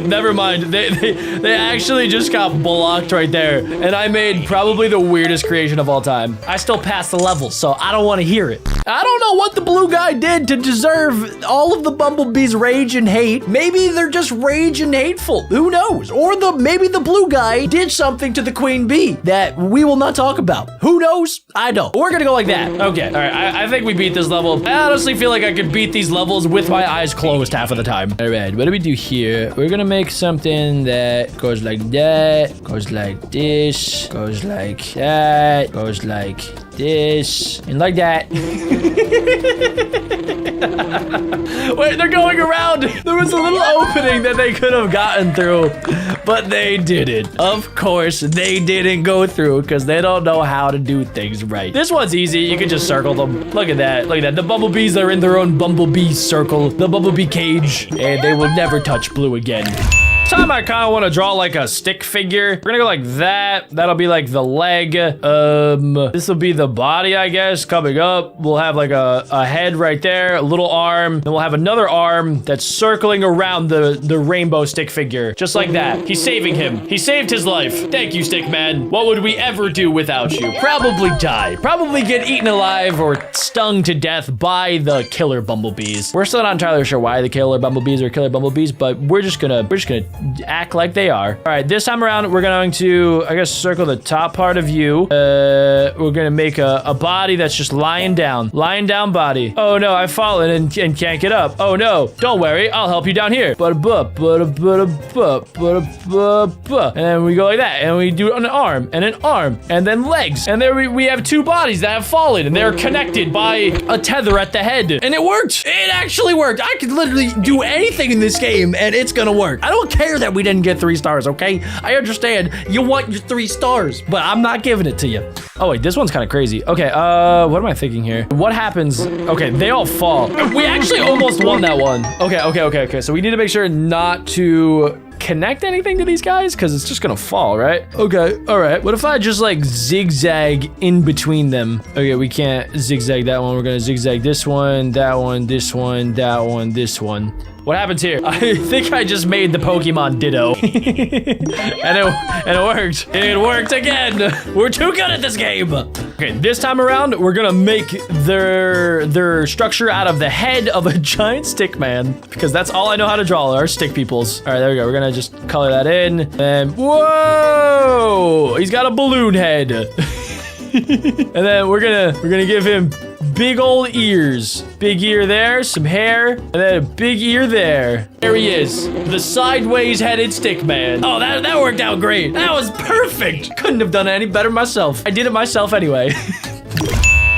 Never mind. They actually just got blocked right there. And I made probably the weirdest creation of all time. I still passed the level, so I don't want to hear it. I don't know what the blue guy did to deserve all of the bumblebees' rage and hate. Maybe they're just rage and hateful. Who knows? Or maybe the blue guy did something to the queen bee that we will not talk about. Who knows? I don't. We're gonna go like that. Okay, all right. I think we beat this level. I honestly feel like I could beat these levels with my eyes closed half of the time. All right, what do we do here? We're gonna make something that goes like that, goes like this, goes like that, goes like this, and like that. Wait, they're going around. There was a little opening that they could have gotten through, but they didn't. Of course, they didn't go through because they don't know how to do things right. This one's easy. You can just circle them. Look at that. Look at that. The bumblebees are in their own bumblebee circle, the bumblebee cage, and they will never touch blue again. This time I kind of want to draw like a stick figure. We're gonna go like that. That'll be like the leg. This will be the body, I guess, coming up. We'll have like a head right there, a little arm. Then we'll have another arm that's circling around the rainbow stick figure, just like that. He's saving him. He saved his life. Thank you, stick man. What would we ever do without you? Probably die. Probably get eaten alive or stung to death by the killer bumblebees. We're still not entirely sure why the killer bumblebees are killer bumblebees, but we're just gonna act like they are. All right, this time around, we're going to, I guess, circle the top part of you. We're going to make a body that's just lying down body. Oh no, I've fallen and can't get up. Oh no, don't worry, I'll help you down here. And then we go like that, and we do an arm, and then legs. And there we have 2 bodies that have fallen, and they're connected by a tether at the head. And it worked. It actually worked. I could literally do anything in this game, and it's gonna work. I don't care that we didn't get 3 stars, okay? I understand you want your 3 stars, but I'm not giving it to you. Oh wait, this one's kind of crazy. Okay, what am I thinking here? What happens? Okay, they all fall. We actually almost won that one. Okay. So we need to make sure not to connect anything to these guys because it's just gonna fall, right? Okay, all right. What if I just like zigzag in between them? Okay, we can't zigzag that one. We're gonna zigzag this one, that one, this one, that one, this one. What happens here? I think I just made the Pokemon Ditto. and it worked. It worked again. We're too good at this game. Okay, this time around, we're gonna make their structure out of the head of a giant stick man, because that's all I know how to draw are stick peoples. All right, there we go. We're gonna just color that in. And whoa! He's got a balloon head. And then we're gonna give him big old ears. Big ear there, some hair, and then a big ear there. There he is, the sideways headed stick man. Oh, that worked out great. That was perfect. Couldn't have done it any better myself. I did it myself anyway.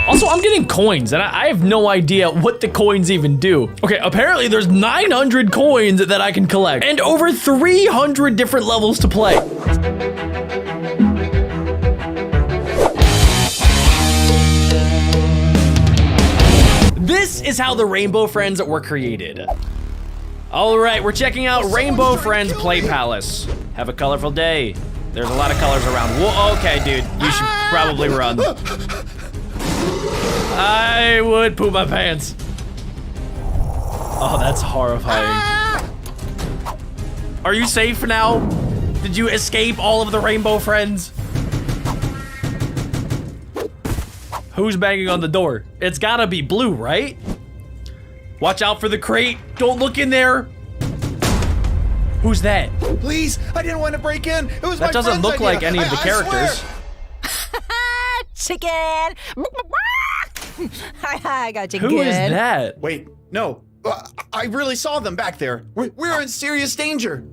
Also, Also, I'm getting coins, and I have no idea what the coins even do. Okay, apparently there's 900 coins that I can collect, and over 300 different levels to play. This is how the Rainbow Friends were created. All right, we're checking out Rainbow Friends Play Palace. Have a colorful day. There's a lot of colors around. Whoa, okay, dude, you should probably run. I would poop my pants. Oh, that's horrifying. Are you safe now? Did you escape all of the Rainbow Friends? Who's banging on the door? It's gotta be Blue, right? Watch out for the crate. Don't look in there. Who's that? Please, I didn't want to break in. It was that doesn't look like any of the characters. Chicken. I got you good. Who is that? Wait, no. I really saw them back there. We're in serious danger.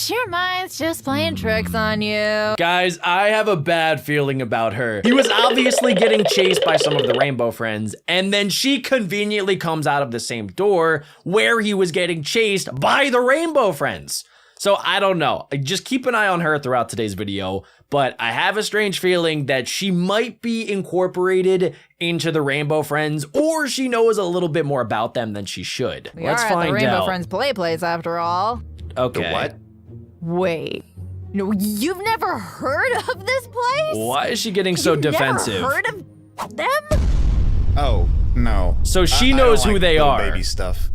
Your mind's just playing tricks on you. Guys, I have a bad feeling about her. He was obviously getting chased by some of the Rainbow Friends, and then she conveniently comes out of the same door where he was getting chased by the Rainbow Friends. So I don't know. Just keep an eye on her throughout today's video, but I have a strange feeling that she might be incorporated into the Rainbow Friends, or she knows a little bit more about them than she should. Let's find out. We are at the Rainbow Friends Play Place after all. Okay. The what? Wait. No, you've never heard of this place? Why is she getting so defensive? Never heard of them? Oh, no. So she knows who they are. Baby stuff.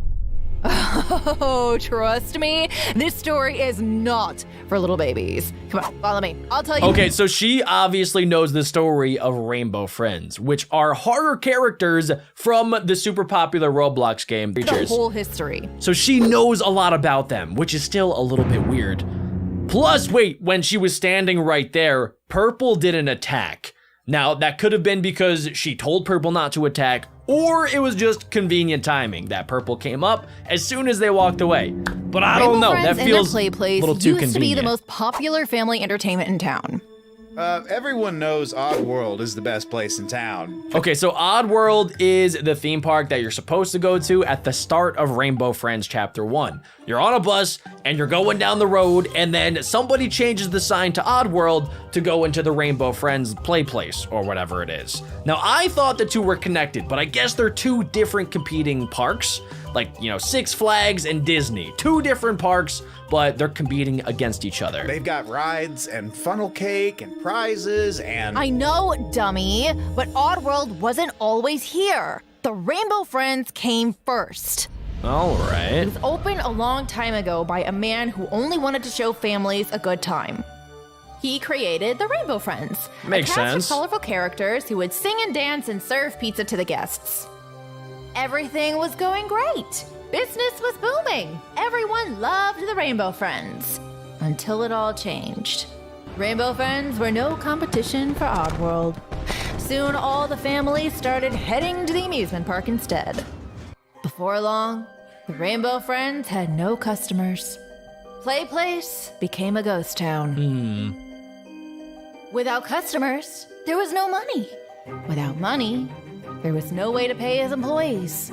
Oh, trust me, this story is not for little babies. Come on, follow me. I'll tell you. Okay, so she obviously knows the story of Rainbow Friends, which are horror characters from the super popular Roblox game. The whole history. So she knows a lot about them, which is still a little bit weird. Plus, wait, when she was standing right there, Purple didn't attack. Now, that could have been because she told Purple not to attack, or it was just convenient timing that Purple came up as soon as they walked away. But I don't know, that feels a little too convenient. Used to be the most popular family entertainment in town. Everyone knows Oddworld is the best place in town. Okay, so Oddworld is the theme park that you're supposed to go to at the start of Rainbow Friends Chapter 1. You're on a bus, and you're going down the road, and then somebody changes the sign to Oddworld to go into the Rainbow Friends Play Place, or whatever it is. Now, I thought the two were connected, but I guess they're two different competing parks. Like, you know, Six Flags and Disney. Two different parks, but they're competing against each other. They've got rides and funnel cake and prizes and... I know, dummy, but Oddworld wasn't always here. The Rainbow Friends came first. All right. It was opened a long time ago by a man who only wanted to show families a good time. He created the Rainbow Friends. Makes a cast sense. of colorful characters who would sing and dance and serve pizza to the guests. Everything was going great. Business was booming. Everyone loved the Rainbow Friends. Until it all changed. Rainbow Friends were no competition for Oddworld. Soon all the families started heading to the amusement park instead. Before long, the Rainbow Friends had no customers. Play Place became a ghost town. Without customers, there was no money. Without money, there was no way to pay his employees.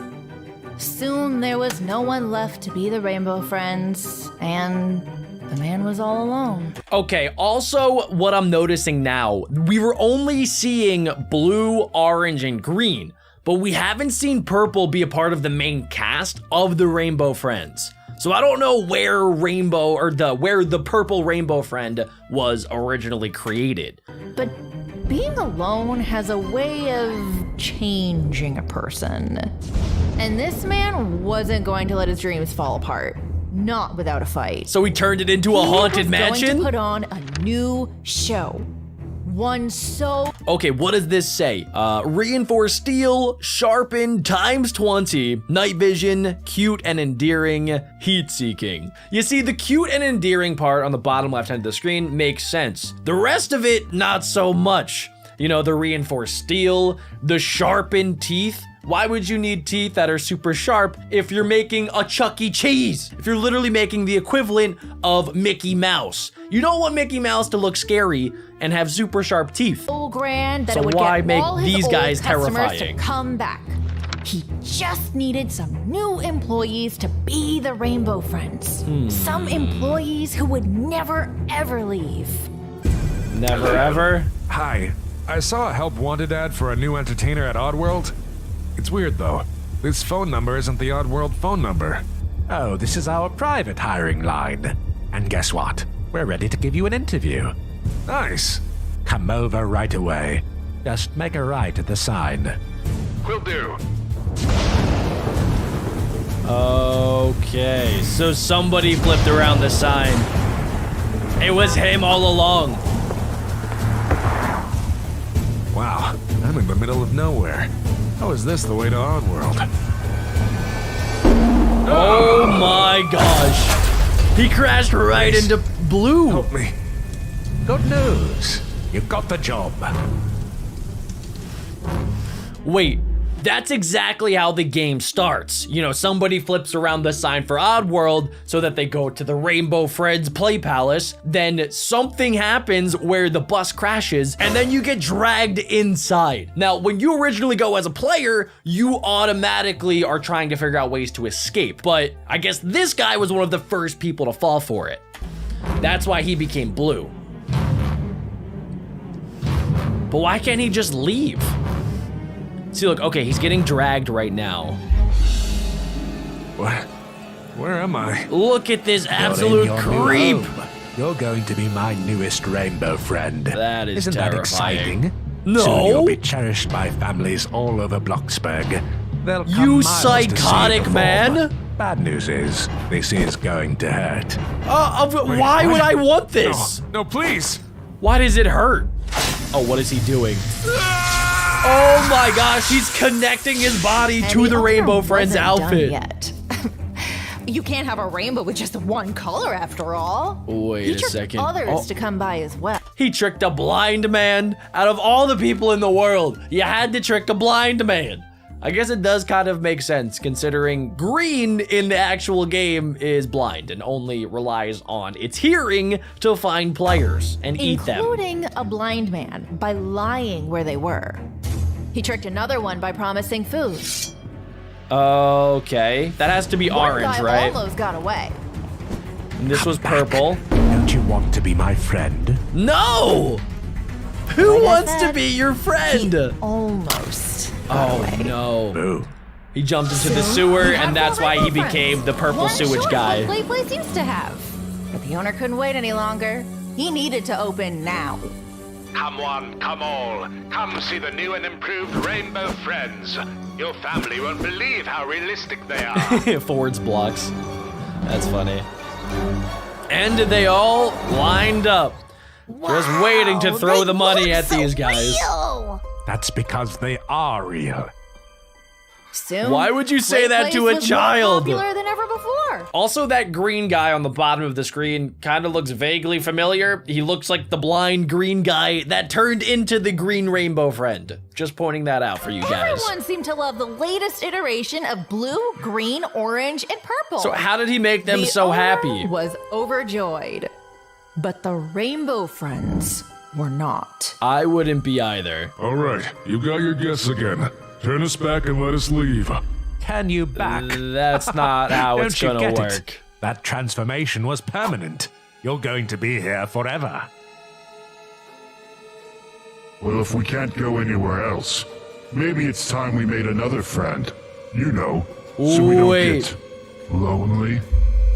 Soon there was no one left to be the Rainbow Friends, and the man was all alone. Okay, also what I'm noticing now, we were only seeing blue, orange, and green, but we haven't seen Purple be a part of the main cast of the Rainbow Friends. So I don't know where where the Purple Rainbow Friend was originally created. But being alone has a way of changing a person. And this man wasn't going to let his dreams fall apart. Not without a fight. So he turned it into a haunted mansion? He was going to put on a new show. One so... Okay, what does this say? Reinforced steel, sharpened, times 20, night vision, cute and endearing, heat-seeking. You see, the cute and endearing part on the bottom left-hand of the screen makes sense. The rest of it, not so much. You know, the reinforced steel, the sharpened teeth. Why would you need teeth that are super sharp if you're making a Chuck E. Cheese? If you're literally making the equivalent of Mickey Mouse. You don't want Mickey Mouse to look scary and have super sharp teeth. So grand that So it would why get make all his these old guys customers terrifying? to come back. He just needed some new employees to be the Rainbow Friends. Some employees who would never, ever leave. Never ever? Hi, I saw a help wanted ad for a new entertainer at Oddworld. It's weird though. This phone number isn't the Oddworld phone number. Oh, this is our private hiring line. And guess what? We're ready to give you an interview. Nice. Come over right away. Just make a right at the sign. Will do. Okay, so somebody flipped around the sign. It was him all along. Wow, I'm in the middle of nowhere. How is this the way to Oddworld? Oh my gosh. He crashed right Please. into Blue. Help me. Good news. You got the job. Wait, that's exactly how the game starts. You know, somebody flips around the sign for Oddworld so that they go to the Rainbow Friends Play Palace. Then something happens where the bus crashes and then you get dragged inside. Now, when you originally go as a player, you automatically are trying to figure out ways to escape. But I guess this guy was one of the first people to fall for it. That's why he became Blue. But why can't he just leave? See, look, okay, he's getting dragged right now. What? Where am I? Look at this You're in absolute your new creep. home. You're going to be my newest rainbow friend. That is Isn't terrifying. that exciting? No. Soon you'll be cherished by families all over Bloxburg. They'll come You miles to see you psychotic perform. man. Bad news is, this is going to hurt. Why would I want this? No, please. Why does it hurt? Oh, what is he doing? Oh my gosh, he's connecting his body And to the owner Rainbow Friends wasn't done outfit. Yet. You can't have a rainbow with just one color after all. Wait he a tricked second. others Oh. to come by as well. He tricked a blind man. Out of all the people in the world, you had to trick a blind man. I guess it does kind of make sense considering Green in the actual game is blind and only relies on its hearing to find players and eat them. Including a blind man by lying where they were. He tricked another one by promising food. Okay, that has to be orange, One guy right? almost got away. And this was purple. Don't you want to be my friend? No! Who Like I wants to said, be your friend? Almost got Oh away. no. Boo. He jumped into the Soon, sewer we have and that's more why he rainbow became friends. the purple One sewage short guy. Play Place used to have. But the owner couldn't wait any longer. He needed to open now. Come one, come all. Come see the new and improved Rainbow Friends. Your family won't believe how realistic they are. Forwards blocks. That's funny. And they all lined up. Just waiting to throw the money at these guys. Real. That's because they are real. Soon, Why would you say Play that Place to a was child? More popular than ever before. Also, that green guy on the bottom of the screen kind of looks vaguely familiar. He looks like the blind green guy that turned into the green rainbow friend. Just pointing that out for you guys. Everyone seemed to love the latest iteration of blue, green, orange, and purple. So how did he make them The so owner happy? Was overjoyed, but the Rainbow Friends were not. I wouldn't be either. All right, you got your guess again. Turn us back and let us leave. Turn you back. That's not how it's Don't you gonna get work. it? That transformation was permanent. You're going to be here forever. Well, if we can't go anywhere else, maybe it's time we made another friend. You know, so we don't Wait. get lonely.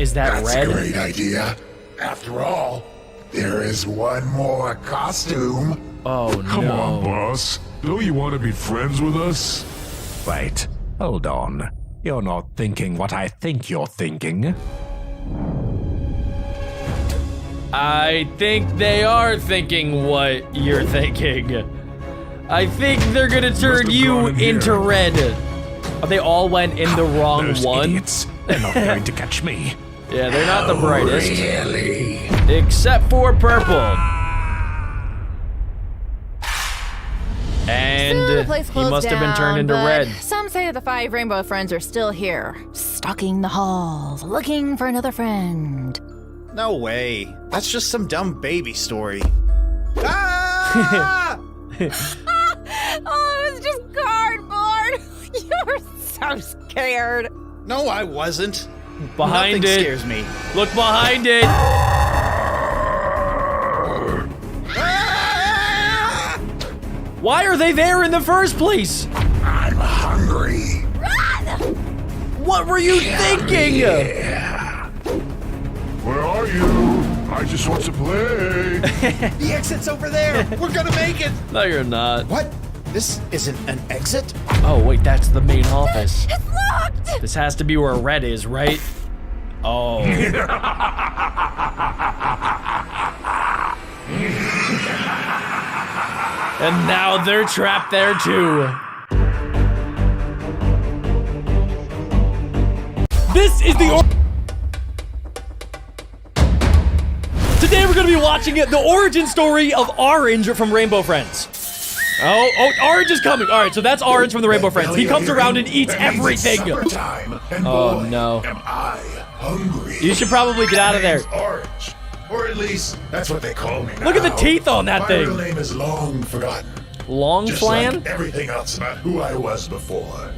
Is that That's red? a great idea. After all, there is one more costume. Oh Come no. on, boss. Don't you want to be friends with us? Wait, hold on. You're not thinking what I think you're thinking. I think they are thinking what you're thinking. I think they're gonna turn have you gone in here. into red. Oh, they all went in the wrong Those one. idiots. They're not going to catch me. Yeah, they're not the brightest. Really? Except for purple. And Soon the place he closed must have been turned down, into but red. Some say that the 5 rainbow friends are still here, stalking the halls, looking for another friend. No way. That's just some dumb baby story. Ah! Oh, it was just cardboard. You were so scared. No, I wasn't. Behind Nothing it. scares me. Look behind it. Ah! Why are they there in the first place? I'm hungry. What were you thinking? Where are you? I just want to play. The exit's over there. We're gonna make it. No, you're not. What? This isn't an exit? Oh, wait, that's the main office. It's locked. This has to be where Red is, right? Oh. And now they're trapped there too. This is the Today we're gonna be watching the origin story of Orange from Rainbow Friends. Oh, Orange is coming. All right, so that's Orange from the Rainbow Friends. He comes around and eats everything. Time, and Oh, boy, no. Am I hungry? You should probably get out of there. My name's Orange, or at least that's what they call me now. Look at the teeth on that My thing. real name is long forgotten. Long Just Flan? like everything else about who I was before.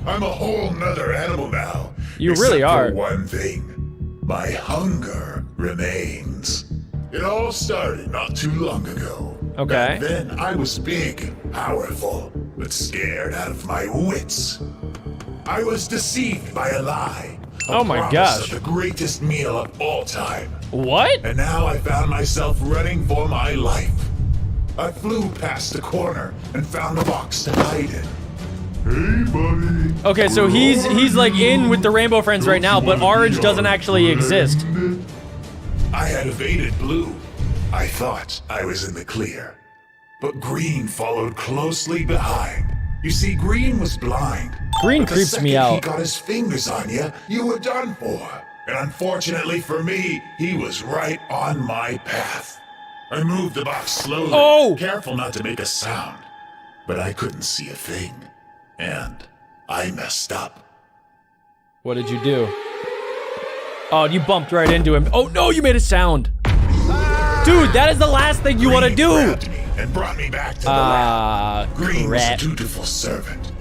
I'm a whole nother animal now. You really except for are. one thing. My hunger remains. It all started not too long ago. Okay. Back then, I was big, powerful, but scared out of my wits. I was deceived by a lie. A Oh my promise gosh. of the greatest meal of all time. What? And now I found myself running for my life. I flew past the corner and found a box to hide in. Hey, buddy. Okay, so he's like in with the Rainbow Friends right now, but Orange doesn't actually exist. I had evaded blue. I thought I was in the clear. But green followed closely behind. You see, green was blind. Green But the creeps me second out. he got his fingers on you, you were done for. And unfortunately for me, he was right on my path. I moved the box slowly, Oh! careful not to make a sound. But I couldn't see a thing. And I messed up. What did you do? Oh, you bumped right into him. Oh no, you made a sound. Dude, that is the last thing you want to Green do. grabbed me and brought me back to the lab. Green was a crap. dutiful servant.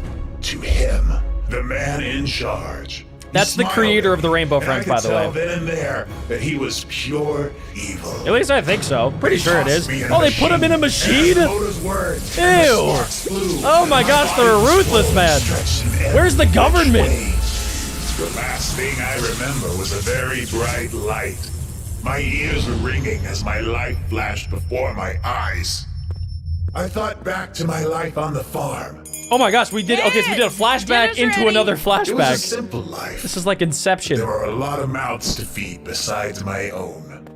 To him, the man in charge. He That's the smiled creator at of the me, Rainbow and Friends, I by could the tell way. then and there that he was pure evil. At least I think so. Pretty sure it is. Tossed me in Oh, they put him in a and machine? as Motor's words, and the Ew. sparks flew, Oh my and gosh, body they're ruthless, slowly man. stretched in Where's the every government? way. The last thing I remember was a very bright light. My ears were ringing as my life flashed before my eyes. I thought back to my life on the farm. Oh my gosh, we did. Okay, so we did a flashback Dinner's into ready. another It was a flashback. simple life. This is like Inception. There were a lot of mouths to feed besides my own.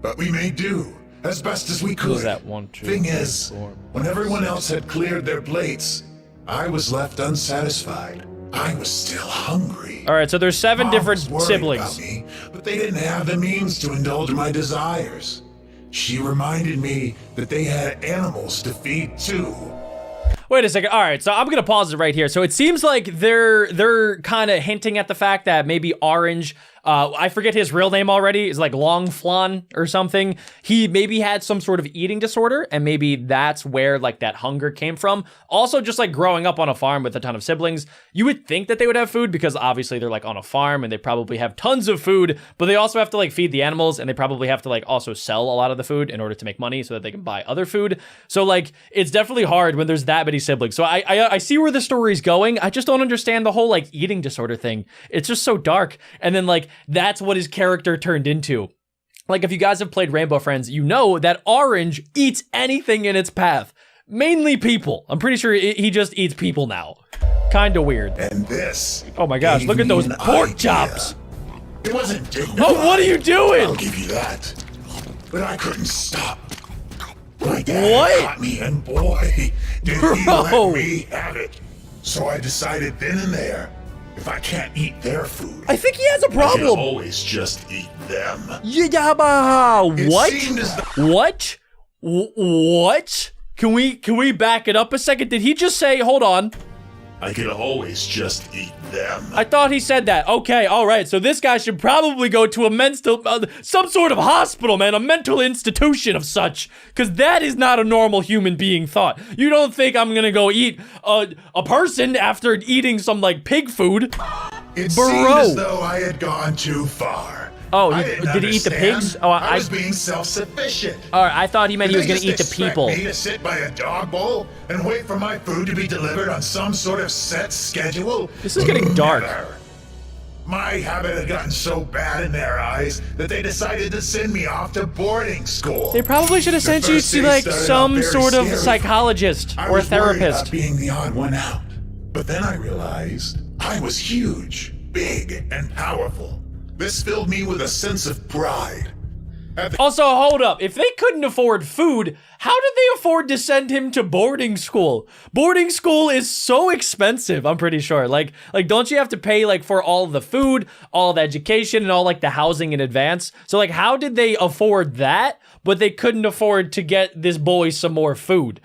But we made do, as best as we could. What is that? 1, 2, Thing 3, is, 4. when everyone else had cleared their plates, I was left unsatisfied. I was still hungry. All right, so there's 7 Mom different was worried siblings. about me, but they didn't have the means to indulge my desires. She reminded me that they had animals to feed too. Wait a second. All right, so I'm gonna pause it right here. So it seems like they're kind of hinting at the fact that maybe Orange, I forget his real name already, is like Long Flan or something. He maybe had some sort of eating disorder, and maybe that's where like that hunger came from. Also, just like growing up on a farm with a ton of siblings, you would think that they would have food because obviously they're like on a farm and they probably have tons of food, but they also have to like feed the animals and they probably have to like also sell a lot of the food in order to make money so that they can buy other food. So like it's definitely hard when there's that many siblings. So I see where the story's going. I just don't understand the whole like eating disorder thing. It's just so dark. And then like that's what his character turned into. Like if you guys have played Rainbow Friends, you know that Orange eats anything in its path. Mainly people. I'm pretty sure he just eats people now. Kinda weird. And this. Oh my gosh, gave look at me those an pork idea. chops. It wasn't dignified. Oh, what are you doing? I'll give you that. But I couldn't stop. My dad What? caught me, and boy, did he Bro. let me have it. So I decided then and there, if I can't eat their food, I think he has a I can problem. always just eat them. Yeah, but It what? seemed as though What? What? Can we back it up a second? Did he just say, hold on? I could always just eat them. I thought he said that. Okay, all right. So this guy should probably go to a some sort of hospital, man, a mental institution of such, because that is not a normal human being thought. You don't think I'm gonna go eat a person after eating some like pig food? It seemed as though I had gone too far. Oh, I did he eat the understand. pigs? Oh, I was being self-sufficient. All right, I thought he meant he was gonna Did they eat the just expect people. me to sit by a dog bowl and wait for my food to be delivered on some sort of set schedule? This is getting dark. Never. My habit had gotten so bad in their eyes that they decided to send me off to boarding school. They probably should have sent you first to day like started some out very sort of scary. psychologist I or was worried therapist. about being the odd one out. But then I realized I was huge, big, and powerful. This filled me with a sense of pride. Also, hold up. If they couldn't afford food, how did they afford to send him to boarding school? Boarding school is so expensive, I'm pretty sure. Like don't you have to pay like for all the food, all the education, and all like the housing in advance? So like how did they afford that, but they couldn't afford to get this boy some more food?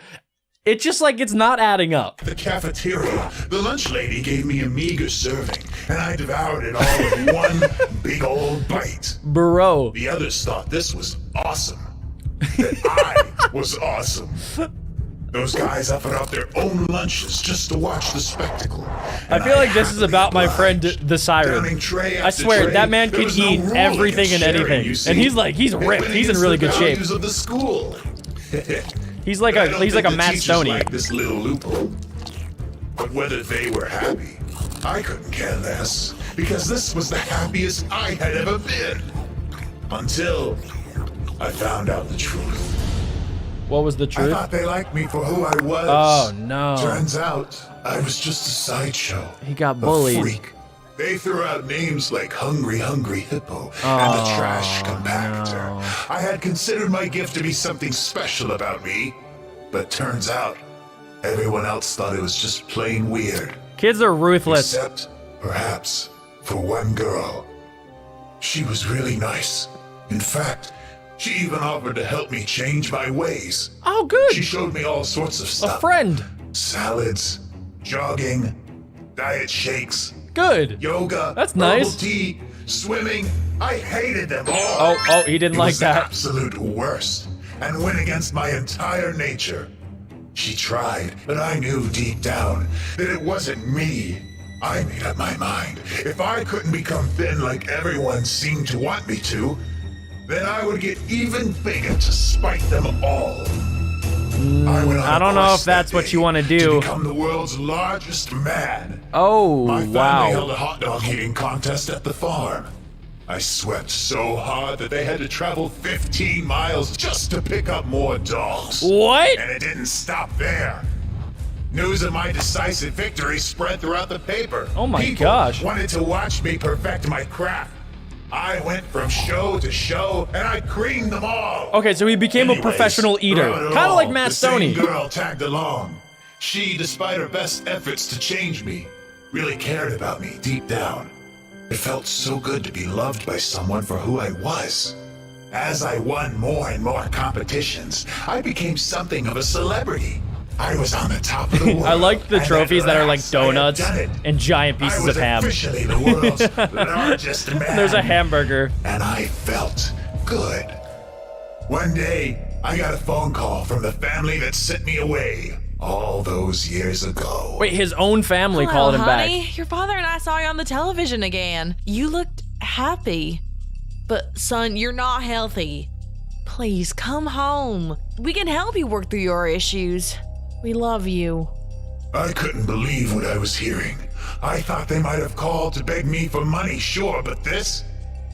It's just like it's not adding up. The cafeteria, the lunch lady gave me a meager serving, and I devoured it all in one big old bite. Bro. The others thought this was awesome. That I was awesome. Those guys offered up their own lunches just to watch the spectacle. I feel like this is about my friend, the Siren. I swear, that man could eat everything and anything. And he's ripped. He's in really good shape. Of the school. He's like a Matt Stoney. Like this little loophole. But whether they were happy, I couldn't care less, because this was the happiest I had ever been. Until I found out the truth. What was the truth? I thought they liked me for who I was. Oh no. Turns out I was just a sideshow. He got bullied. A freak. They threw out names like Hungry Hippo and the Trash Compactor. No. I had considered my gift to be something special about me, but turns out everyone else thought it was just plain weird. Kids are ruthless. Except, perhaps, for one girl. She was really nice. In fact, she even offered to help me change my ways. Oh, good. She showed me all sorts of stuff. A friend. Salads, jogging, diet shakes, Good. yoga, That's herbal nice. tea, swimming. I hated them all. Oh, he didn't It like was the that. absolute worst, and went against my entire nature. She tried, but I knew deep down that it wasn't me. I made up my mind. If I couldn't become thin like everyone seemed to want me to, then I would get even bigger to spite them all. I don't know if that's what you want to do. To become the world's largest man. Oh, My family held wow. a hot dog eating contest at the farm. I sweat so hard that they had to travel 15 miles just to pick up more dogs. What? And it didn't stop there. News of my decisive victory spread throughout the paper. Oh my People gosh. wanted to watch me perfect my craft. I went from show to show, and I creamed them all. Okay, so he became a Anyways, professional eater. throughout it Kind of all, like Matt the same Stoney. girl tagged along. She, despite her best efforts to change me, really cared about me deep down. It felt so good to be loved by someone for who I was. As I won more and more competitions, I became something of a celebrity. I was on the top of the world. I like the and trophies at that are like last I had donuts done it. and giant pieces I was of ham. officially the world's largest man. There's a hamburger. And I felt good. One day, I got a phone call from the family that sent me away all those years ago. Wait, his own family Hello, called him honey. back. Your father and I saw you on the television again. You looked happy. But, son, you're not healthy. Please, come home. We can help you work through your issues. We love you. I couldn't believe what I was hearing. I thought they might have called to beg me for money, sure, but this?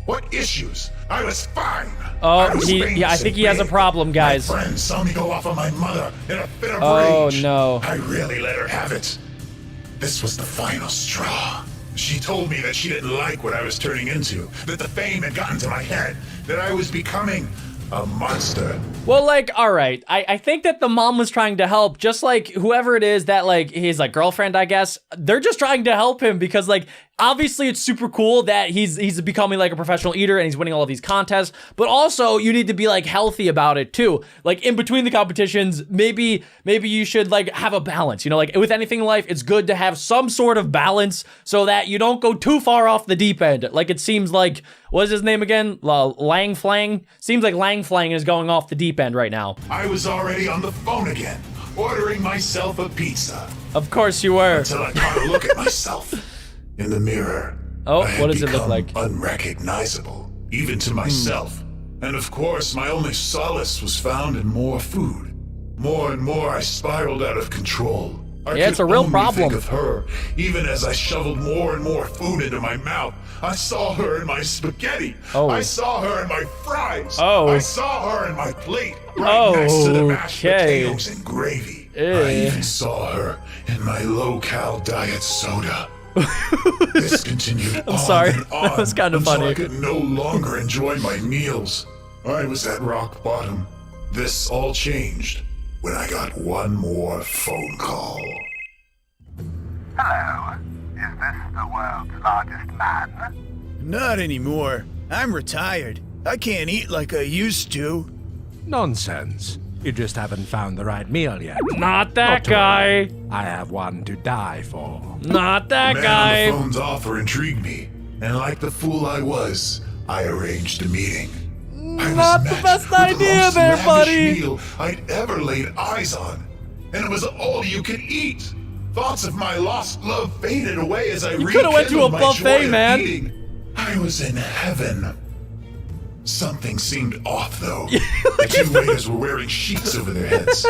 What issues? I was fine. Oh, I was I think he has a big. problem, guys. My friends saw me go off on my mother in a fit of Oh, rage. no. I really let her have it. This was the final straw. She told me that she didn't like what I was turning into, that the fame had gotten to my head, that I was becoming a monster. Well, like, all right. I think that the mom was trying to help, just like whoever it is that, like, his, like, girlfriend, I guess. They're just trying to help him because, like, obviously it's super cool that he's becoming like a professional eater and he's winning all of these contests, but also you need to be like healthy about it too. Like in between the competitions, maybe you should like have a balance, you know, like with anything in life, it's good to have some sort of balance so that you don't go too far off the deep end. Like it seems like, what is his name again? Lang Flang? Seems like Lang Flang is going off the deep end right now. I was already on the phone again, ordering myself a pizza. Of course you were. Until I caught a look at myself in the mirror. Oh, I had what does it look become like? Unrecognizable, even to myself. And of course, my only solace was found in more food. More and more, I spiraled out of control. Yeah, it's a real problem. Think of her, even as I shoveled more and more food into my mouth. I saw her in my spaghetti. Oh. I saw her in my fries. Oh. I saw her in my plate, right next to the mashed Okay. potatoes and gravy. I Eh. even saw her in my low-cal diet soda. This continued I'm sorry. on and on That was kind of until funny. I could no longer enjoy my meals. I was at rock bottom. This all changed when I got one more phone call. Hello. Is this the world's largest man? Not anymore. I'm retired. I can't eat like I used to. Nonsense. You just haven't found the right meal yet. Not that Not to guy. worry. I have one to die for. Not that The man guy. on the phone's offer intrigued me, and like the fool I was, I arranged a meeting. I was Not the met best with idea the most there, lavish buddy. meal I'd ever laid eyes on, and it was all you could eat. Thoughts of my lost love faded away as I You coulda went to a rekindled my buffet, joy of man. eating. I was in heaven. Something seemed off, though. The two waiters were wearing sheets over their heads,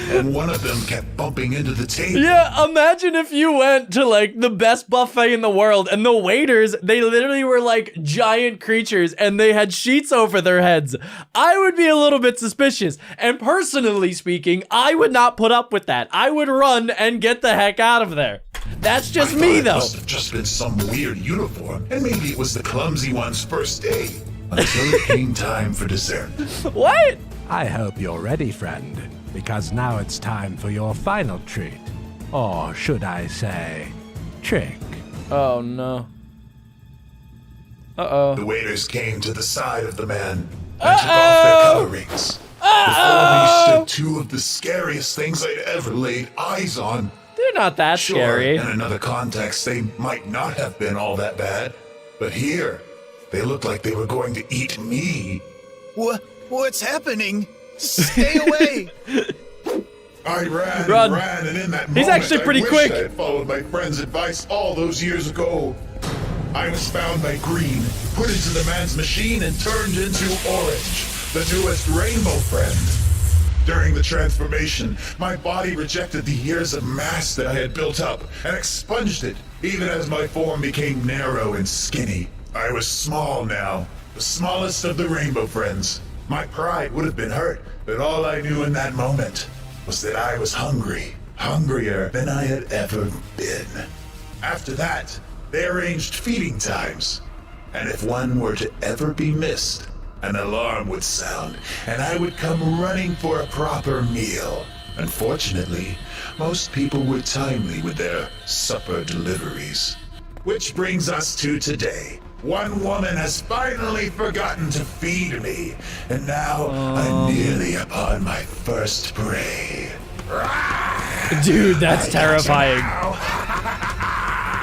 and one of them kept bumping into the table. Yeah, imagine if you went to like the best buffet in the world and the waiters, they literally were like giant creatures and they had sheets over their heads. I would be a little bit suspicious. And personally speaking, I would not put up with that. I would run and get the heck out of there. That's just I me thought it though. must have just been some weird uniform, and maybe it was the clumsy one's first day. Until it came time for dessert. What? I hope you're ready, friend, because now it's time for your final treat. Or should I say, trick. Oh no. Uh-oh. The waiters came to the side of the man and took off their color rings. Before me stood two of the scariest things I'd ever laid eyes on. They're not that Sure, scary. in another context, they might not have been all that bad. But here, they looked like they were going to eat me. What's happening? Stay away! I ran Run. and ran, and in that moment, He's actually pretty I wished quick. I had followed my friend's advice all those years ago. I was found by Green, put into the man's machine, and turned into Orange, the newest rainbow friend. During the transformation, my body rejected the years of mass that I had built up and expunged it, even as my form became narrow and skinny. I was small now, the smallest of the rainbow friends. My pride would have been hurt, but all I knew in that moment was that I was hungry, hungrier than I had ever been. After that, they arranged feeding times, and if one were to ever be missed, an alarm would sound, and I would come running for a proper meal. Unfortunately, most people were timely with their supper deliveries. Which brings us to today. One woman has finally forgotten to feed me, and now I'm nearly upon my first prey. Dude, that's terrifying.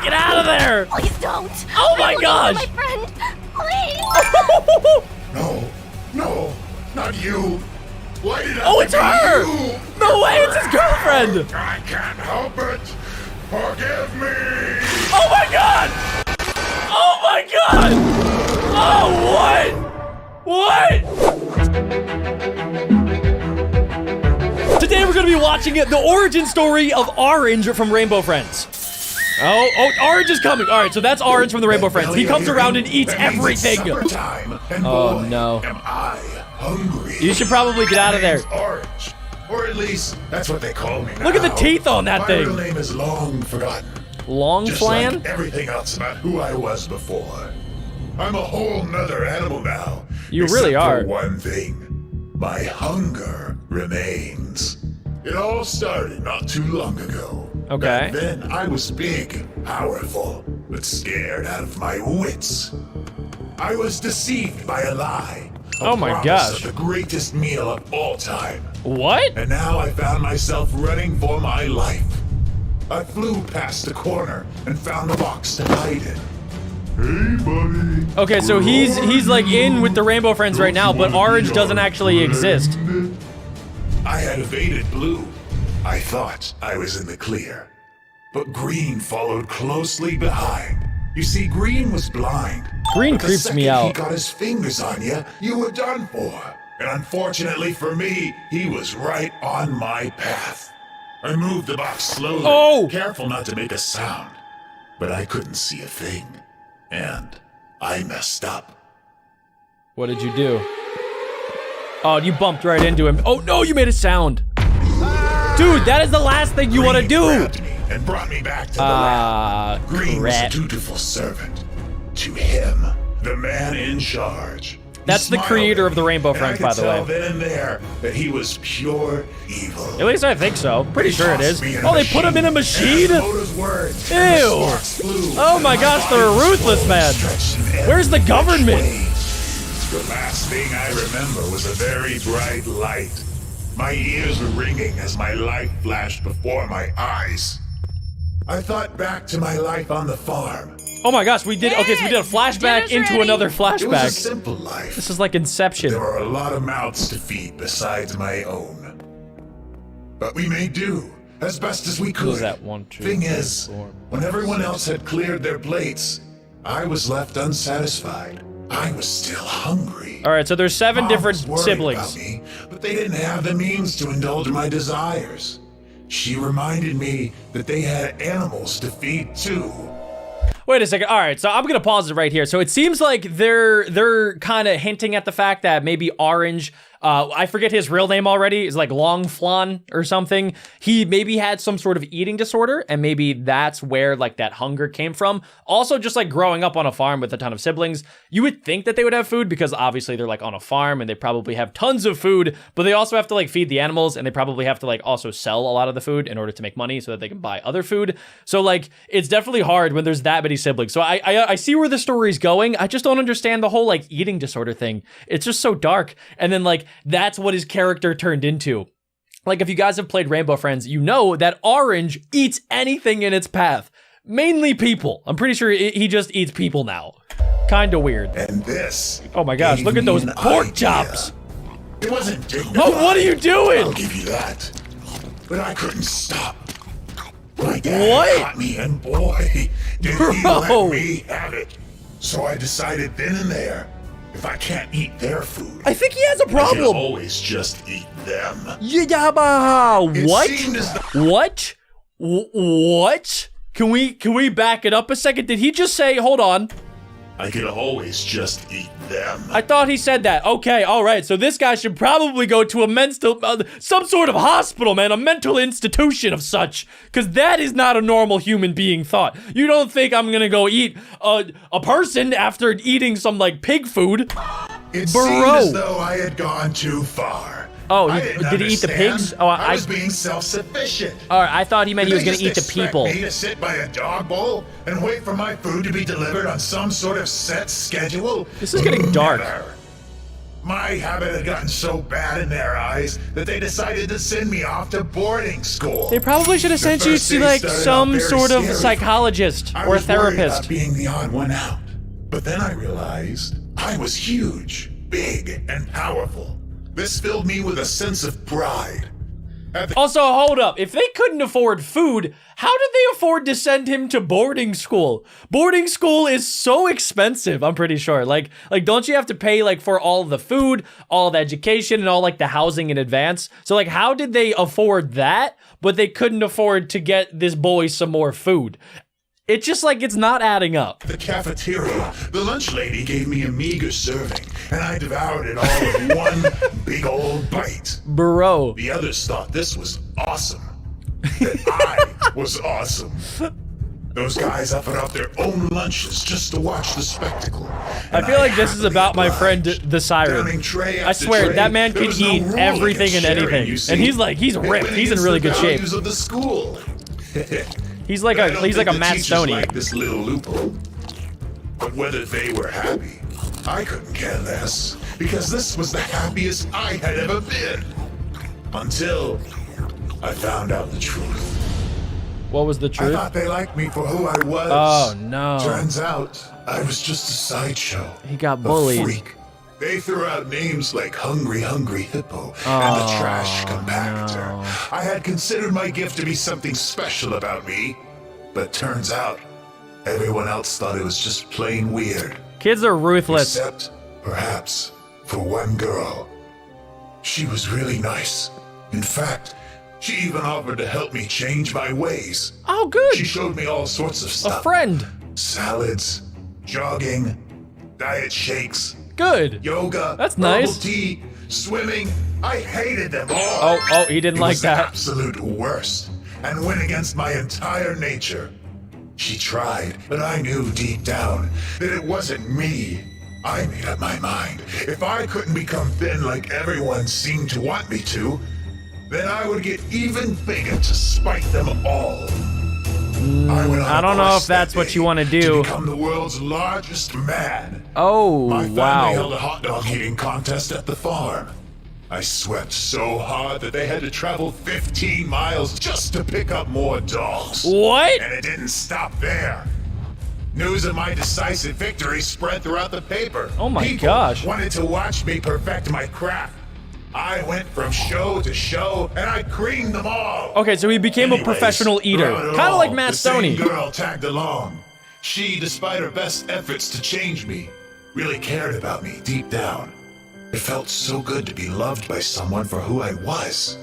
Get out of there! Please don't. Oh my I'm looking gosh. for my friend. Please. No, no, not you. Why did I Oh, it's pick her! you? No way, it's his girlfriend! I can't help it. Forgive me. Oh my god! Oh my god! Oh, what? What? Today we're gonna be watching the origin story of Orange from Rainbow Friends. Oh, Orange is coming. All right, so that's Orange from the Rainbow Friends. He comes around and eats That means it's everything. supper time, and Oh, boy, no. am I hungry. You should probably get out of there. My name's Orange, or at least that's what they call me now. Look at the teeth on that My thing. real name is long forgotten. Long Just Flan? like everything else about who I was before. I'm a whole nother animal now. You really except are. For one thing, my hunger remains. It all started not too long ago. Okay. Back then, I was big, powerful, but scared out of my wits. I was deceived by a lie. Oh my promise gosh. of the greatest meal of all time. What? And now I found myself running for my life. I flew past the corner and found a box to hide in. Hey, buddy. Okay, so he's like in with the Rainbow Friends right now, but Orange doesn't actually exist. I had evaded Blue. I thought I was in the clear. But Green followed closely behind. You see, Green was blind. Green But the creeps me second out. He got his fingers on you, you were done for. And unfortunately for me, he was right on my path. I moved the box slowly, Oh! careful not to make a sound. But I couldn't see a thing. And I messed up. What did you do? Oh, you bumped right into him. Oh no, you made a sound. Dude, that is the last thing you want to Green do. grabbed me and brought me back to the lab. Green was a crap. dutiful servant. To him, the man in charge. He That's the smiled creator at of the me, Rainbow and Friends, I by could the tell way. then and there that he was pure evil. At least I think so. Pretty sure it is. Tossed me in Oh, they put him in a and machine? as Moto's words, Ew. and the sparks flew, Oh my and gosh, body they're was ruthless, slowly man. stretched in every Where's the which government? way. The last thing I remember was a very bright light. My ears were ringing as my light flashed before my eyes. I thought back to my life on the farm. Oh my gosh, we did. Okay, so we did a flashback Dinner's into ready. another It was a flashback. simple life. This is like Inception. There were a lot of mouths to feed besides my own. But we made do, as best as we could. was that? 1, 2, Thing 3, is, 4. when everyone else had cleared their plates, I was left unsatisfied. I was still hungry. All right, so there's 7 Mom different was worried siblings. about me, but they didn't have the means to indulge my desires. She reminded me that they had animals to feed too. Wait a second. All right, so I'm gonna pause it right here. So it seems like they're kind of hinting at the fact that maybe Orange, I forget his real name already, is like Long Flan or something. He maybe had some sort of eating disorder, and maybe that's where like that hunger came from. Also, just like growing up on a farm with a ton of siblings, you would think that they would have food because obviously they're like on a farm and they probably have tons of food, but they also have to like feed the animals and they probably have to like also sell a lot of the food in order to make money so that they can buy other food. So like it's definitely hard when there's that many siblings. So I see where the story's going. I just don't understand the whole like eating disorder thing. It's just so dark. And then like that's what his character turned into. Like if you guys have played Rainbow Friends, you know that Orange eats anything in its path. Mainly people. I'm pretty sure he just eats people now. Kinda weird. And this. Oh my gosh, gave look at me those an pork idea. chops. It wasn't dignified. Oh, what are you doing? I'll give you that. But I couldn't stop. My dad What? caught me, and boy, did he Bro. let me have it. So I decided then and there, if I can't eat their food, I think he has a I can problem. always just eat them. Yeah, but It what? seemed as though What? What? Can we back it up a second? Did he just say, hold on? I could always just eat them. I thought he said that. Okay, all right. So this guy should probably go to a mental, some sort of hospital, man, a mental institution of such, because that is not a normal human being thought. You don't think I'm gonna go eat a person after eating some like pig food? It Bro. seemed as though I had gone too far. Oh, I he- didn't did he eat the understand. pigs? Oh, I was being self-sufficient. All right, I thought he meant he was Did gonna they eat the just expect people. me to sit by a dog bowl and wait for my food to be delivered on some sort of set schedule? This is getting dark. Never. My habit had gotten so bad in their eyes that they decided to send me off to boarding school. They probably should have The sent you first to day like started out some very sort of scary for me. psychologist I or a was worried therapist. about being the odd one out. But then I realized I was huge, big, and powerful. This filled me with a sense of pride. Also, hold up. If they couldn't afford food, how did they afford to send him to boarding school? Boarding school is so expensive, I'm pretty sure. Like don't you have to pay like for all the food, all the education, and all like the housing in advance? So like how did they afford that, but they couldn't afford to get this boy some more food? It's just like it's not adding up. The cafeteria, the lunch lady gave me a meager serving, and I devoured it all in one big old bite. Bro. The others thought this was awesome. That I was awesome. Those guys offered up their own lunches just to watch the spectacle. I feel like this is about my friend the Siren. I swear, that man can eat everything and anything. And he's ripped. He's in really good shape. Of the school. He's like a Matt Stoney. Like this little loophole. But whether they were happy, I couldn't care less, because this was the happiest I had ever been. Until I found out the truth. What was the I truth? thought they liked me for who I was. Oh, no. Turns out, I was just a sideshow. He got bullied. A freak. They threw out names like Hungry Hippo and the Trash Compactor. No. I had considered my gift to be something special about me, but turns out, everyone else thought it was just plain weird. Kids are ruthless. Except, perhaps, for one girl. She was really nice. In fact, she even offered to help me change my ways. Oh, good. She showed me all sorts of stuff. A friend. Salads, jogging, diet shakes, Good. yoga, That's herbal nice. tea, swimming. I hated them all. Oh, he didn't It like was the that. absolute worst, and went against my entire nature. She tried, but I knew deep down that it wasn't me. I made up my mind. If I couldn't become thin like everyone seemed to want me to, then I would get even bigger to spite them all. I don't know if that's what you want to do. To become the world's largest man. Oh, My family held wow. a hot dog eating contest at the farm. I sweat so hard that they had to travel 15 miles just to pick up more dogs. What? And it didn't stop there. News of my decisive victory spread throughout the paper. Oh my People gosh. wanted to watch me perfect my craft. I went from show to show, and I creamed them all. Okay, so he became a professional eater. throughout it Kind of all, like Matt the Stoney. same girl tagged along. She, despite her best efforts to change me, really cared about me deep down. It felt so good to be loved by someone for who I was.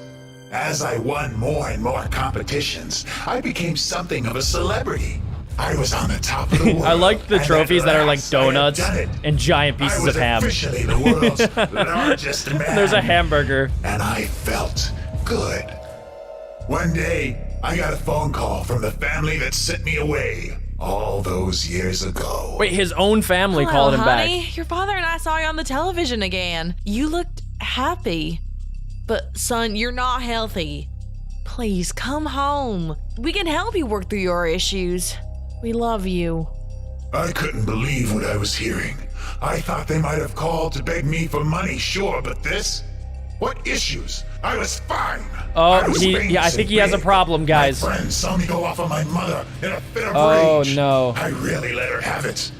As I won more and more competitions, I became something of a celebrity. I was on the top of the world. I like the and trophies at that are like last I had donuts done it. and giant pieces I was of ham. officially the world's largest man. There's a hamburger. And I felt good. One day, I got a phone call from the family that sent me away all those years ago. Wait, his own family Hello, called him honey. back. Your father and I saw you on the television again. You looked happy. But, son, you're not healthy. Please, come home. We can help you work through your issues. We love you. I couldn't believe what I was hearing. I thought they might have called to beg me for money, sure, but this? What issues? I was fine. Oh, I was yeah, I famous think he and has a big. problem, guys. My friends saw me go off on my mother in a fit of Oh, rage. no. I really let her have it.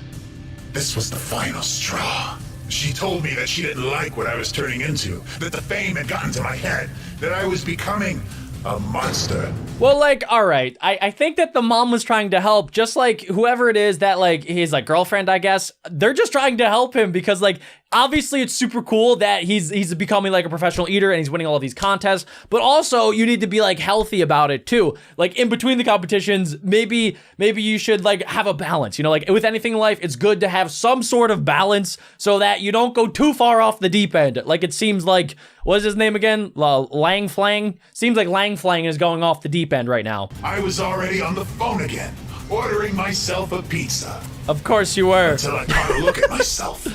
This was the final straw. She told me that she didn't like what I was turning into, that the fame had gotten to my head, that I was becoming a monster. Well, like, all right. I think that the mom was trying to help, just like whoever it is that, like, his, like, girlfriend, I guess. They're just trying to help him because, like, obviously it's super cool that he's becoming, like, a professional eater and he's winning all of these contests. But also, you need to be, like, healthy about it, too. Like, in between the competitions, maybe you should, like, have a balance. You know, like, with anything in life, it's good to have some sort of balance so that you don't go too far off the deep end. Like, it seems like, what is his name again? Lang Flang? Seems like Lang Flang is going off the deep end right now. I was already on the phone again, ordering myself a pizza. Of course you were. Until I caught a look at myself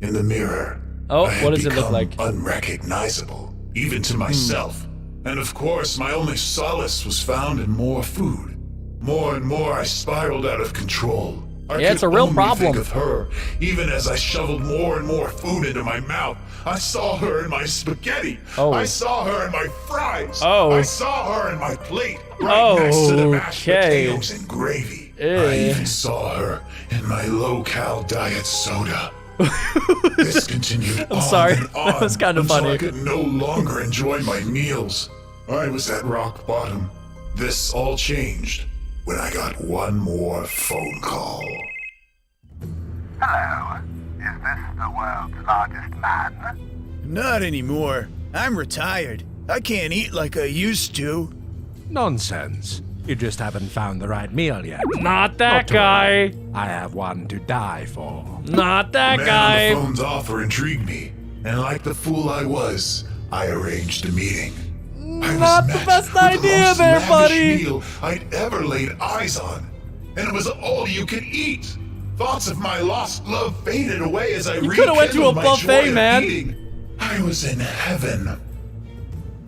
in the mirror. Oh, I had what does it look become like? Unrecognizable, even to myself. And of course, my only solace was found in more food. More and more, I spiraled out of control. I Yeah, it's could a real only problem. think of her, even as I shoveled more and more food into my mouth. I saw her in my spaghetti. Oh. I saw her in my fries. Oh. I saw her in my plate, right next to the mashed Okay. potatoes and gravy. I Eh. even saw her in my low-cal diet soda. This continued on sorry. and on That was kinda until funny. I could no longer enjoy my meals. I was at rock bottom. This all changed when I got one more phone call. Hello. Is this the world's largest man? Not anymore. I'm retired. I can't eat like I used to. Nonsense. You just haven't found the right meal yet. Not that Not to guy. worry. I have one to die for. Not that Man guy. on the phone's offer intrigued me, and like the fool I was, I arranged a meeting. I was Not the met best with idea the most there, lavish buddy. meal I'd ever laid eyes on, and it was all you could eat. Thoughts of my lost love faded away as I You coulda went to a rekindled my buffet, joy of man. eating. I was in heaven.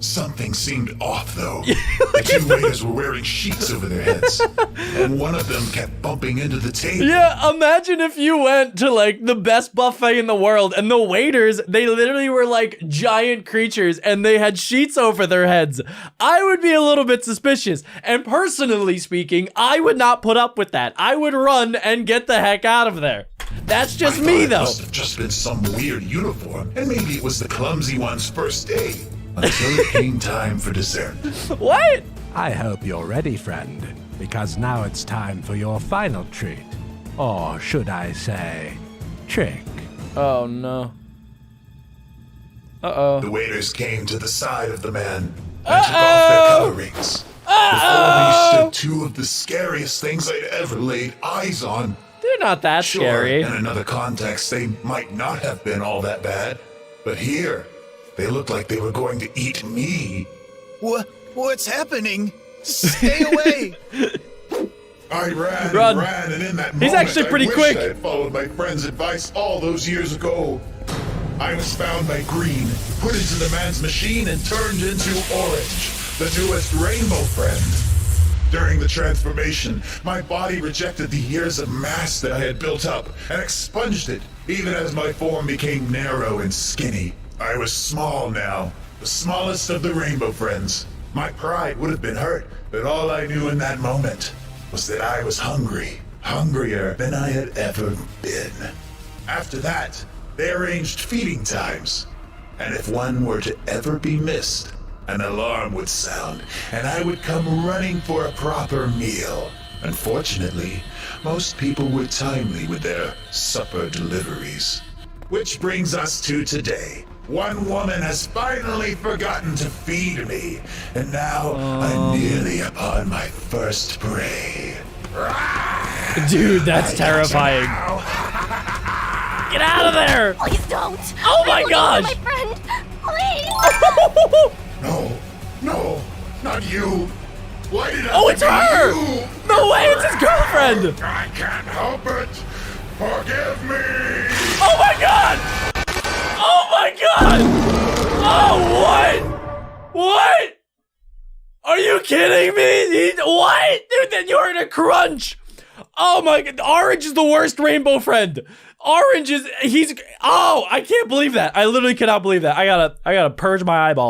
Something seemed off, though. The two waiters were wearing sheets over their heads, and one of them kept bumping into the table. Yeah, imagine if you went to like the best buffet in the world and the waiters, they literally were like giant creatures and they had sheets over their heads. I would be a little bit suspicious. And personally speaking, I would not put up with that. I would run and get the heck out of there. That's just me, though. It must have just been some weird uniform, and maybe it was the clumsy one's first day. Until it came time for dessert. What? I hope you're ready, friend, because now it's time for your final treat. Or should I say, trick. Oh, no. Uh-oh. The waiters came to the side of the man and took off their color rings. Before me stood two of the scariest things I'd ever laid eyes on. They're not that scary. In another context, they might not have been all that bad. But here, they looked like they were going to eat me. What's happening? Stay away! I ran Run. and ran, and in that moment, He's actually pretty I quick. wished I had followed my friend's advice all those years ago. I was found by Green, put into the man's machine, and turned into Orange, the newest rainbow friend. During the transformation, my body rejected the years of mass that I had built up and expunged it, even as my form became narrow and skinny. I was small now, the smallest of the rainbow friends. My pride would have been hurt, but all I knew in that moment was that I was hungry, hungrier than I had ever been. After that, they arranged feeding times, and if one were to ever be missed, an alarm would sound, and I would come running for a proper meal. Unfortunately, most people were timely with their supper deliveries. Which brings us to today. One woman has finally forgotten to feed me, and now I'm nearly upon my first prey. Dude, that's terrifying. Get out of there! Please don't! Oh my gosh! My friend! Please! No, not you. Why did I Oh, it's her! you? No way, it's his girlfriend! I can't help it. Forgive me. Oh my god! Oh my god! Oh, what? What? Are you kidding me? What? Dude, then you're in a crunch. Oh my god, Orange is the worst rainbow friend. Orange is, I can't believe that. I literally cannot believe that. I gotta purge my eyeballs.